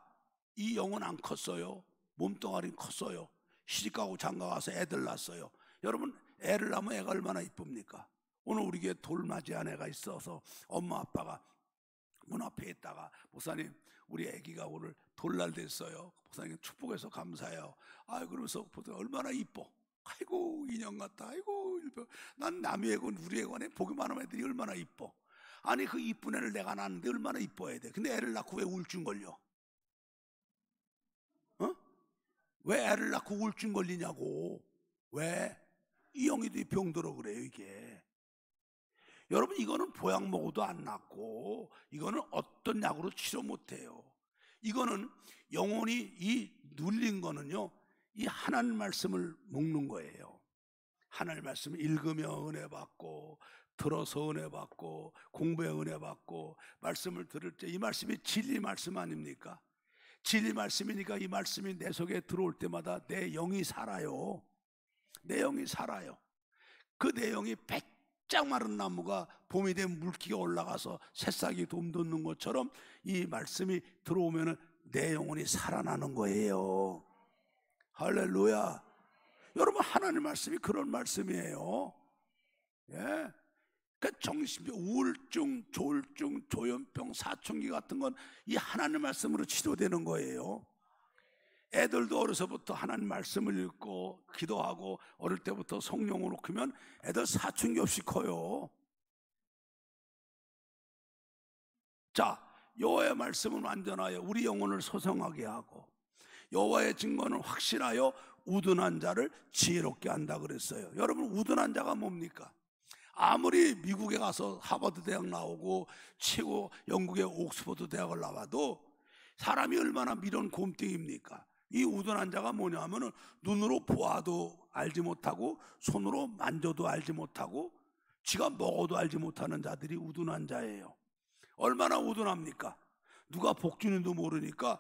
이 영은 안 컸어요. 몸뚱아리는 컸어요. 시집가고 장가가서 애들 낳았어요. 여러분 애를 낳으면 애가 얼마나 이쁩니까? 오늘 우리 교회 돌맞이한 애가 있어서 엄마 아빠가 문 앞에 있다가 목사님 우리 애기가 오늘 돌날 됐어요. 목사님 축복해서 감사해요. 그러면서 보통 얼마나 이뻐. 아이고 인형 같다. 아이고 난 남의 애건 우리 애건에 보기만 하면 애들이 얼마나 이뻐. 아니 그 이쁜 애를 내가 낳았는데 얼마나 이뻐야 돼. 근데 애를 낳고 왜 우울증 걸려? 왜 애를 낳고 우울증 걸리냐고. 왜? 이 영이도 병들어 그래요 이게. 여러분 이거는 보약 먹어도 안 낫고 이거는 어떤 약으로 치료 못해요. 이거는 영혼이 이 눌린 거는요 이 하나님 말씀을 먹는 거예요. 하나님 말씀을 읽으며 은혜 받고 들어서 은혜 받고 공부에 은혜 받고 말씀을 들을 때 이 말씀이 진리 말씀 아닙니까? 진리 말씀이니까 이 말씀이 내 속에 들어올 때마다 내 영이 살아요. 내 영이 살아요. 그 내용이 배짱 마른 나무가 봄이 되면 물기가 올라가서 새싹이 돋는 것처럼 이 말씀이 들어오면 내 영혼이 살아나는 거예요. 할렐루야. 여러분 하나님 말씀이 그런 말씀이에요. 예. 그러니까 정신병, 우울증, 조울증, 조현병, 사춘기 같은 건 이 하나님 말씀으로 치료되는 거예요. 애들도 어려서부터 하나님 말씀을 읽고 기도하고 어릴 때부터 성령으로 크면 애들 사춘기 없이 커요. 자, 여호와의 말씀은 완전하여 우리 영혼을 소성하게 하고 여호와의 증거는 확실하여 우둔한 자를 지혜롭게 한다 그랬어요. 여러분 우둔한 자가 뭡니까? 아무리 미국에 가서 하버드 대학 나오고 최고 영국의 옥스퍼드 대학을 나와도 사람이 얼마나 미련 곰띵입니까? 이 우둔한 자가 뭐냐면은 눈으로 보아도 알지 못하고 손으로 만져도 알지 못하고 지가 먹어도 알지 못하는 자들이 우둔한 자예요. 얼마나 우둔합니까? 누가 복 주는도 모르니까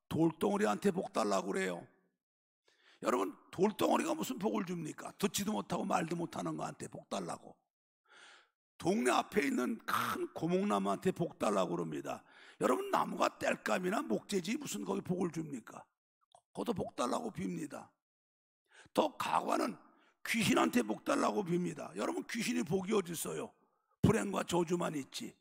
돌덩어리한테 복 달라고 그래요. 여러분 돌덩어리가 무슨 복을 줍니까? 듣지도 못하고 말도 못하는 거한테 복 달라고. 동네 앞에 있는 큰 고목나무한테 복 달라고 그럽니다. 여러분 나무가 땔감이나 목재지 무슨 거기 복을 줍니까? 거기도 복 달라고 빕니다. 더 가관은 귀신한테 복 달라고 빕니다. 여러분 귀신이 복이 어디 있어요? 불행과 저주만 있지.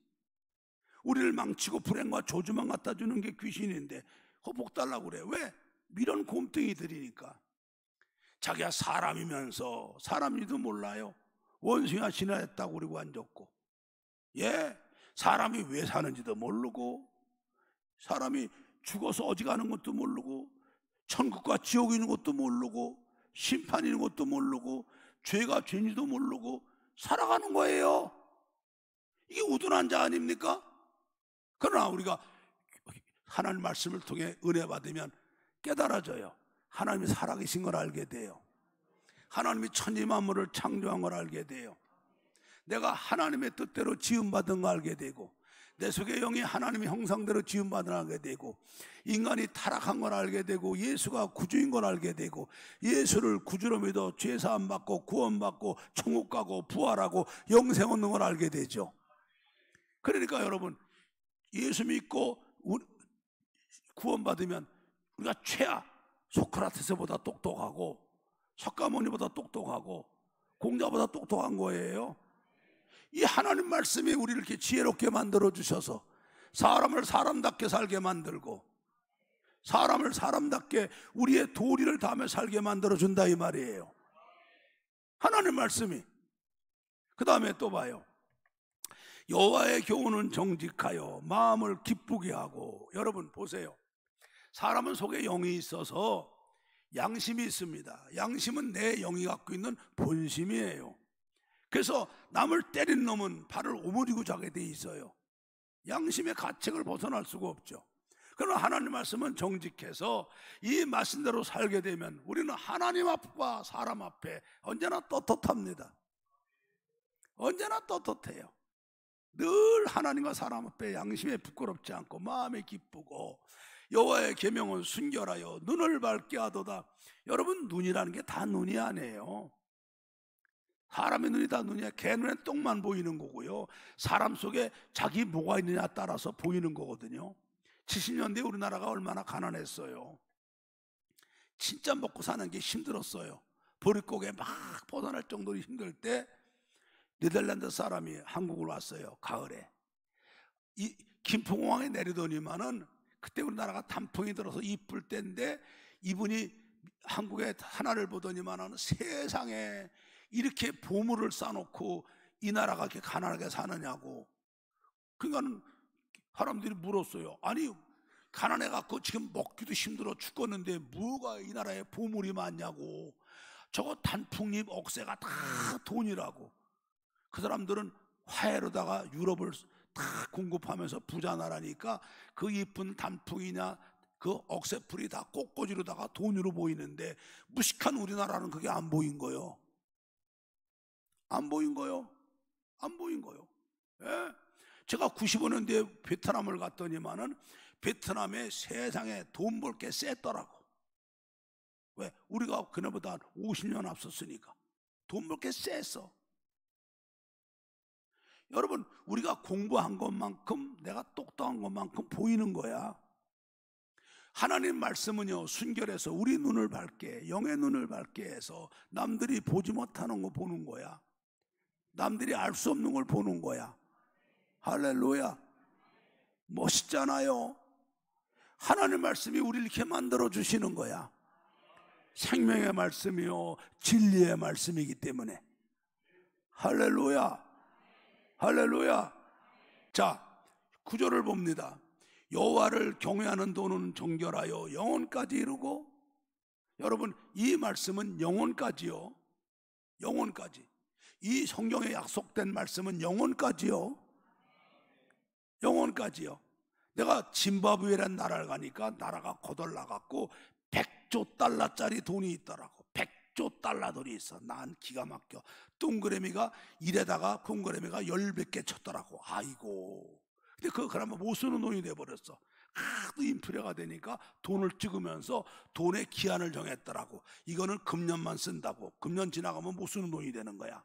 우리를 망치고 불행과 저주만 갖다 주는 게 귀신인데 그 복 달라고 그래요. 왜? 미련 곰탱이들이니까. 자기가 사람이면서 사람인지도 몰라요. 원수가 지나했다고 그러고 앉았고, 예, 사람이 왜 사는지도 모르고 사람이 죽어서 어디 가는 것도 모르고 천국과 지옥이 있는 것도 모르고 심판이 있는 것도 모르고 죄가 죄인지도 모르고 살아가는 거예요. 이게 우둔한 자 아닙니까? 그러나 우리가 하나님 말씀을 통해 은혜 받으면 깨달아져요. 하나님이 살아계신 걸 알게 돼요. 하나님이 천지 만물을 창조한 걸 알게 돼요. 내가 하나님의 뜻대로 지음받은 걸 알게 되고 내 속의 영이 하나님의 형상대로 지음받아나게 되고, 인간이 타락한 걸 알게 되고, 예수가 구주인 걸 알게 되고, 예수를 구주로 믿어 죄사함 받고 구원받고 천국 가고 부활하고 영생 얻는 걸 알게 되죠. 그러니까 여러분, 예수 믿고 구원받으면 우리가 최하 소크라테스보다 똑똑하고 석가모니보다 똑똑하고 공자보다 똑똑한 거예요. 이 하나님 말씀이 우리를 이렇게 지혜롭게 만들어 주셔서 사람을 사람답게 살게 만들고, 사람을 사람답게 우리의 도리를 다하며 살게 만들어 준다 이 말이에요. 하나님 말씀이. 그 다음에 또 봐요. 여호와의 교훈은 정직하여 마음을 기쁘게 하고. 여러분 보세요. 사람은 속에 영이 있어서 양심이 있습니다. 양심은 내 영이 갖고 있는 본심이에요. 그래서 남을 때린 놈은 발을 오므리고 자게 돼 있어요. 양심의 가책을 벗어날 수가 없죠. 그러나 하나님 말씀은 정직해서 이 말씀대로 살게 되면 우리는 하나님 앞과 사람 앞에 언제나 떳떳합니다. 언제나 떳떳해요. 늘 하나님과 사람 앞에 양심에 부끄럽지 않고 마음에 기쁘고, 여호와의 계명은 순결하여 눈을 밝게 하도다. 여러분, 눈이라는 게 다 눈이 아니에요. 사람의 눈이 다 눈이야. 개 눈에 똥만 보이는 거고요, 사람 속에 자기 뭐가 있느냐 따라서 보이는 거거든요. 70년대 우리나라가 얼마나 가난했어요. 진짜 먹고 사는 게 힘들었어요. 보릿고개 막 벗어날 정도로 힘들 때 네덜란드 사람이 한국을 왔어요. 가을에. 이 김포공항에 내리더니만은 그때 우리나라가 단풍이 들어서 이쁠 때인데, 이분이 한국의 하나를 보더니만은 세상에 이렇게 보물을 쌓아놓고 이 나라가 이렇게 가난하게 사느냐고. 그러니까 사람들이 물었어요. 아니, 가난해갖고 지금 먹기도 힘들어 죽겠는데 뭐가 이 나라에 보물이 많냐고. 저거 단풍잎 억새가 다 돈이라고. 그 사람들은 화해로다가 유럽을 다 공급하면서 부자 나라니까 그 이쁜 단풍이냐 그 억새풀이 다 꽃꽂이로다가 돈으로 보이는데, 무식한 우리나라는 그게 안 보인 거요. 안 보인 거요. 안 보인 거요. 예? 제가 95년도에 베트남을 갔더니만은 베트남에 세상에 돈 벌 게 셌더라고. 왜? 우리가 그네보다 50년 앞섰으니까 돈 벌 게 셌어. 여러분, 우리가 공부한 것만큼, 내가 똑똑한 것만큼 보이는 거야. 하나님 말씀은요, 순결해서 우리 눈을 밝게, 영의 눈을 밝게 해서 남들이 보지 못하는 거 보는 거야. 남들이 알 수 없는 걸 보는 거야. 할렐루야. 멋있잖아요. 하나님 말씀이 우리를 이렇게 만들어 주시는 거야. 생명의 말씀이요, 진리의 말씀이기 때문에. 할렐루야. 할렐루야. 자, 9절을 봅니다. 여호와를 경외하는 도는 정결하여 영혼까지 이루고. 여러분, 이 말씀은 영혼까지요. 영혼까지. 이 성경에 약속된 말씀은 영혼까지요. 영혼까지요. 내가 짐바브웨라는 나라를 가니까 나라가 거덜나갖고 100조 달러짜리 돈이 있더라고. 100조 달러 돈이 있어. 난 기가 막혀. 동그라미가 이래다가 동그라미가 10몇 개 쳤더라고. 아이고. 근데 그러면 못 쓰는 돈이 돼버렸어. 하도 인플레가 되니까 돈을 찍으면서 돈의 기한을 정했더라고. 이거는 금년만 쓴다고. 금년 지나가면 못 쓰는 돈이 되는 거야.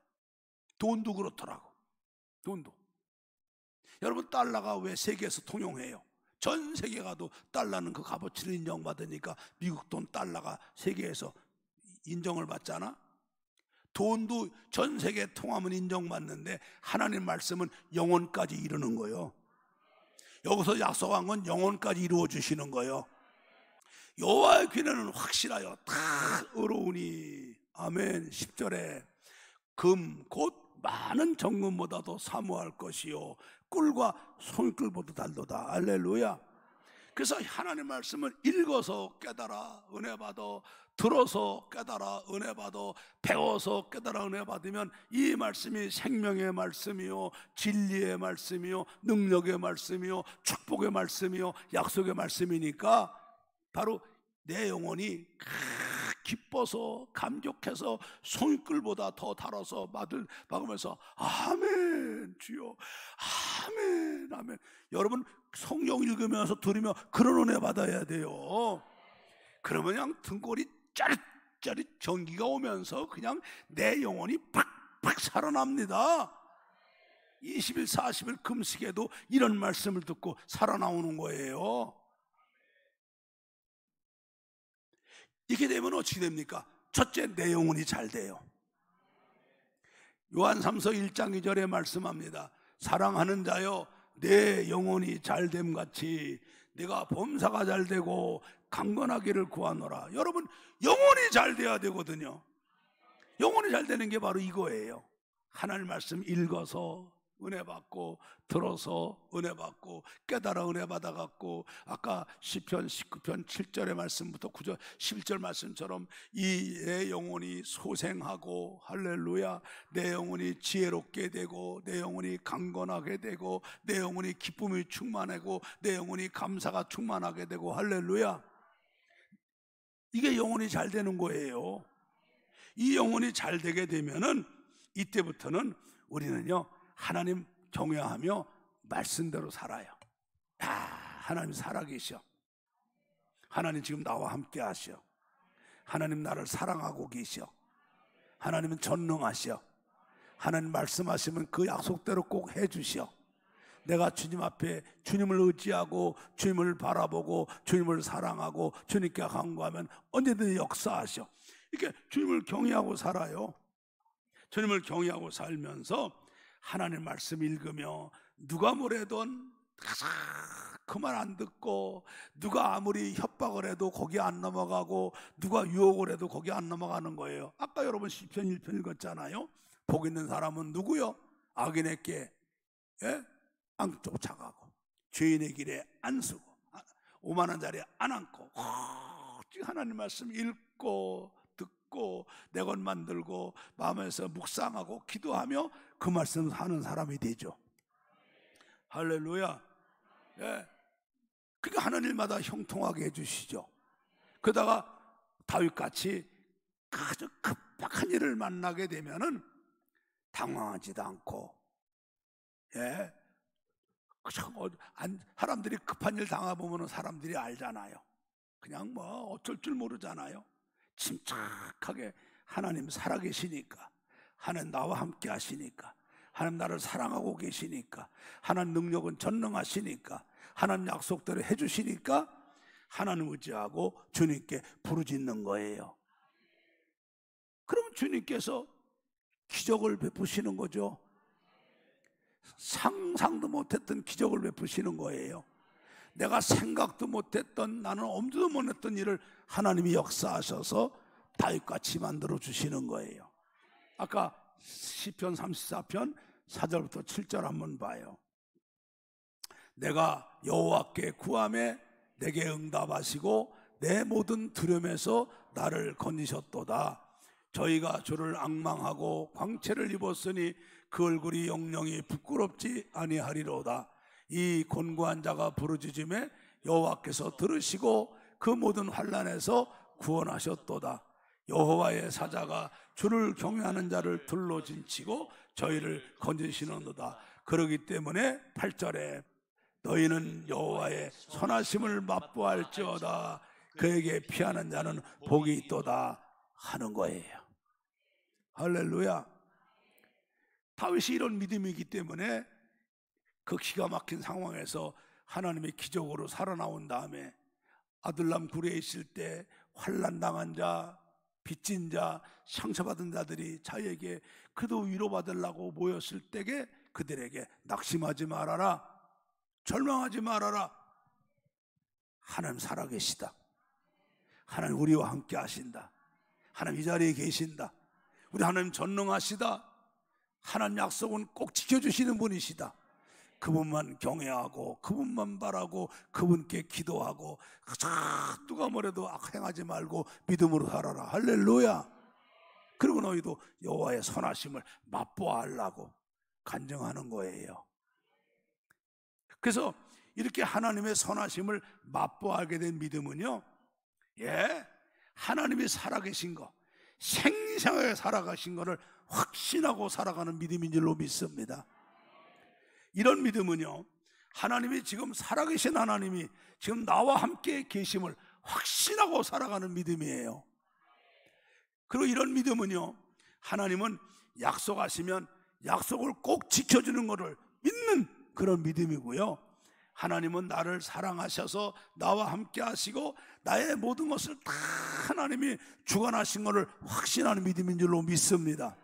돈도 그렇더라고. 돈도. 여러분, 달러가 왜 세계에서 통용해요? 전 세계 가도 달러는 그 값어치를 인정받으니까 미국 돈 달러가 세계에서 인정을 받잖아. 돈도 전 세계 통하면 인정받는데 하나님 말씀은 영혼까지 이루는 거예요. 여기서 약속한 건 영혼까지 이루어 주시는 거예요. 여호와의 귀는 확실하여 다 의로우니. 아멘. 10절에 금 곧 많은 정금보다도 사모할 것이요 꿀과 손꿀보다 달도다. 할렐루야. 그래서 하나님 말씀을 읽어서 깨달아 은혜 받아, 들어서 깨달아 은혜 받아, 배워서 깨달아 은혜 받으면 이 말씀이 생명의 말씀이요, 진리의 말씀이요, 능력의 말씀이요, 축복의 말씀이요, 약속의 말씀이니까 바로 내 영혼이 기뻐서 감격해서 손끌보다 더 달아서 막으면서 아멘 주여 아멘, 아멘. 여러분 성경 읽으면서 들으며 그런 은혜 받아야 돼요. 그러면 그냥 등골이 짜릿짜릿 전기가 오면서 그냥 내 영혼이 팍팍 살아납니다. 20일 40일 금식에도 이런 말씀을 듣고 살아나오는 거예요. 이렇게 되면 어떻게 됩니까? 첫째, 내 영혼이 잘 돼요. 요한삼서 1장 2절에 말씀합니다. 사랑하는 자여, 내 영혼이 잘됨 같이 내가 범사가 잘 되고 강건하기를 구하노라. 여러분, 영혼이 잘 돼야 되거든요. 영혼이 잘 되는 게 바로 이거예요. 하나님 말씀 읽어서 은혜 받고, 들어서 은혜 받고, 깨달아 은혜 받아갖고, 아까 시편 19편 7절의 말씀부터 9절 11절 말씀처럼 내 영혼이 소생하고, 할렐루야, 내 영혼이 지혜롭게 되고, 내 영혼이 강건하게 되고, 내 영혼이 기쁨이 충만하고, 내 영혼이 감사가 충만하게 되고, 할렐루야. 이게 영혼이 잘 되는 거예요. 이 영혼이 잘 되게 되면은 이때부터는 우리는요, 하나님 경외하며 말씀대로 살아요. 하나님 살아계셔. 하나님 지금 나와 함께 하셔. 하나님 나를 사랑하고 계셔. 하나님은 전능하셔. 하나님 말씀하시면 그 약속대로 꼭 해주셔. 내가 주님 앞에 주님을 의지하고 주님을 바라보고 주님을 사랑하고 주님께 간구하면 언제든지 역사하셔. 이렇게 주님을 경외하고 살아요. 주님을 경외하고 살면서 하나님 말씀 읽으며 누가 뭐래던 그 말 안 듣고, 누가 아무리 협박을 해도 거기 안 넘어가고, 누가 유혹을 해도 거기 안 넘어가는 거예요. 아까 여러분 시편 1편 읽었잖아요. 복 있는 사람은 누구요? 악인에게 안 쫓아가고 죄인의 길에 안 서고 오만한 자리에 안 앉고, 하나님 말씀 읽고 듣고 내 것 만들고 마음에서 묵상하고 기도하며 그 말씀 하는 사람이 되죠. 할렐루야. 예. 그러니까 하나님마다 형통하게 해주시죠. 그러다가 다윗같이 아주 급박한 일을 만나게 되면은 당황하지도 않고, 사람들이 급한 일 당해보면 사람들이 알잖아요. 그냥 뭐 어쩔 줄 모르잖아요. 침착하게 하나님 살아계시니까, 하나님 나와 함께 하시니까, 하나님 나를 사랑하고 계시니까, 하나님 능력은 전능하시니까, 하나님 약속대로 해주시니까 하나님 의지하고 주님께 부르짖는 거예요. 그럼 주님께서 기적을 베푸시는 거죠. 상상도 못했던 기적을 베푸시는 거예요. 내가 생각도 못했던, 나는 엄두도 못 냈던 일을 하나님이 역사하셔서 다윗같이 만들어 주시는 거예요. 아까 시편 34편 4절부터 7절 한번 봐요. 내가 여호와께 구하매 내게 응답하시고 내 모든 두려움에서 나를 건지셨도다. 저희가 주를 앙망하고 광채를 입었으니 그 얼굴이 영영이 부끄럽지 아니하리로다. 이 곤고한 자가 부르짖음에 여호와께서 들으시고 그 모든 환난에서 구원하셨도다. 여호와의 사자가 주를 경외하는 자를 둘러진치고 저희를 건지시는도다. 그러기 때문에 8절에 너희는 여호와의 선하심을 맛보할지어다. 그에게 피하는 자는 복이 있도다 하는 거예요. 할렐루야. 다윗이 이런 믿음이기 때문에 그 기가 막힌 상황에서 하나님의 기적으로 살아나온 다음에 아둘람 굴에 있을 때 환난당한 자, 빚진 자, 상처받은 자들이 자기에게 그도 위로받으려고 모였을 때에 그들에게 낙심하지 말아라, 절망하지 말아라, 하나님 살아계시다, 하나님 우리와 함께 하신다, 하나님 이 자리에 계신다, 우리 하나님 전능하시다, 하나님 약속은 꼭 지켜주시는 분이시다, 그분만 경외하고 그분만 바라고 그분께 기도하고 누가 뭐래도 행하지 말고 믿음으로 살아라. 할렐루야. 그리고 너희도 여호와의 선하심을 맛보아하려고 간증하는 거예요. 그래서 이렇게 하나님의 선하심을 맛보아하게 된 믿음은요, 하나님이 살아계신 거, 생생하게 살아가신 것을 확신하고 살아가는 믿음인 줄로 믿습니다. 이런 믿음은요, 하나님이 지금 살아계신 하나님이 지금 나와 함께 계심을 확신하고 살아가는 믿음이에요. 그리고 이런 믿음은요, 하나님은 약속하시면 약속을 꼭 지켜주는 것을 믿는 그런 믿음이고요, 하나님은 나를 사랑하셔서 나와 함께 하시고 나의 모든 것을 다 하나님이 주관하신 것을 확신하는 믿음인 줄로 믿습니다.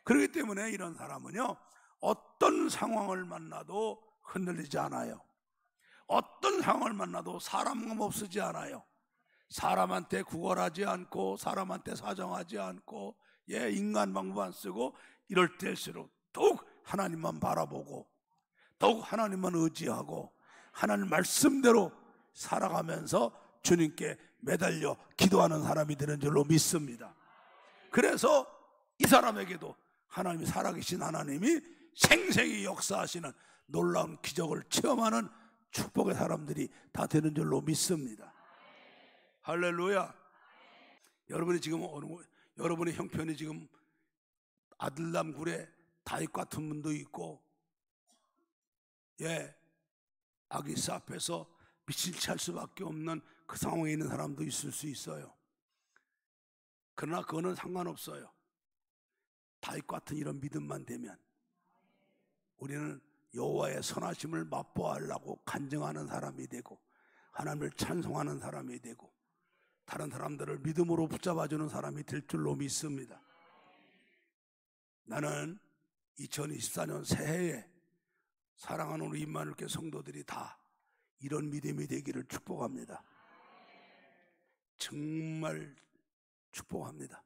그렇기 때문에 이런 사람은요, 어떤 상황을 만나도 흔들리지 않아요. 어떤 상황을 만나도 사람감 없으지 않아요. 사람한테 구걸하지 않고 사람한테 사정하지 않고 인간 방법 안 쓰고, 이럴 때일수록 더욱 하나님만 바라보고 더욱 하나님만 의지하고 하나님 말씀대로 살아가면서 주님께 매달려 기도하는 사람이 되는 줄로 믿습니다. 그래서 이 사람에게도 하나님이 살아계신 하나님이 생생히 역사하시는 놀라운 기적을 체험하는 축복의 사람들이 다 되는 줄로 믿습니다. 할렐루야. 여러분이 지금 여러분의 형편이 지금 아들람 굴에 다윗 같은 분도 있고, 아기스 앞에서 빛을 찰 수밖에 없는 그 상황에 있는 사람도 있을 수 있어요. 그러나 그거는 상관없어요. 다윗 같은 이런 믿음만 되면 우리는 여호와의 선하심을 맛보아하려고 간증하는 사람이 되고 하나님을 찬송하는 사람이 되고 다른 사람들을 믿음으로 붙잡아주는 사람이 될 줄로 믿습니다. 나는 2024년 새해에 사랑하는 우리 임마누엘교회 성도들이 다 이런 믿음이 되기를 축복합니다. 정말 축복합니다.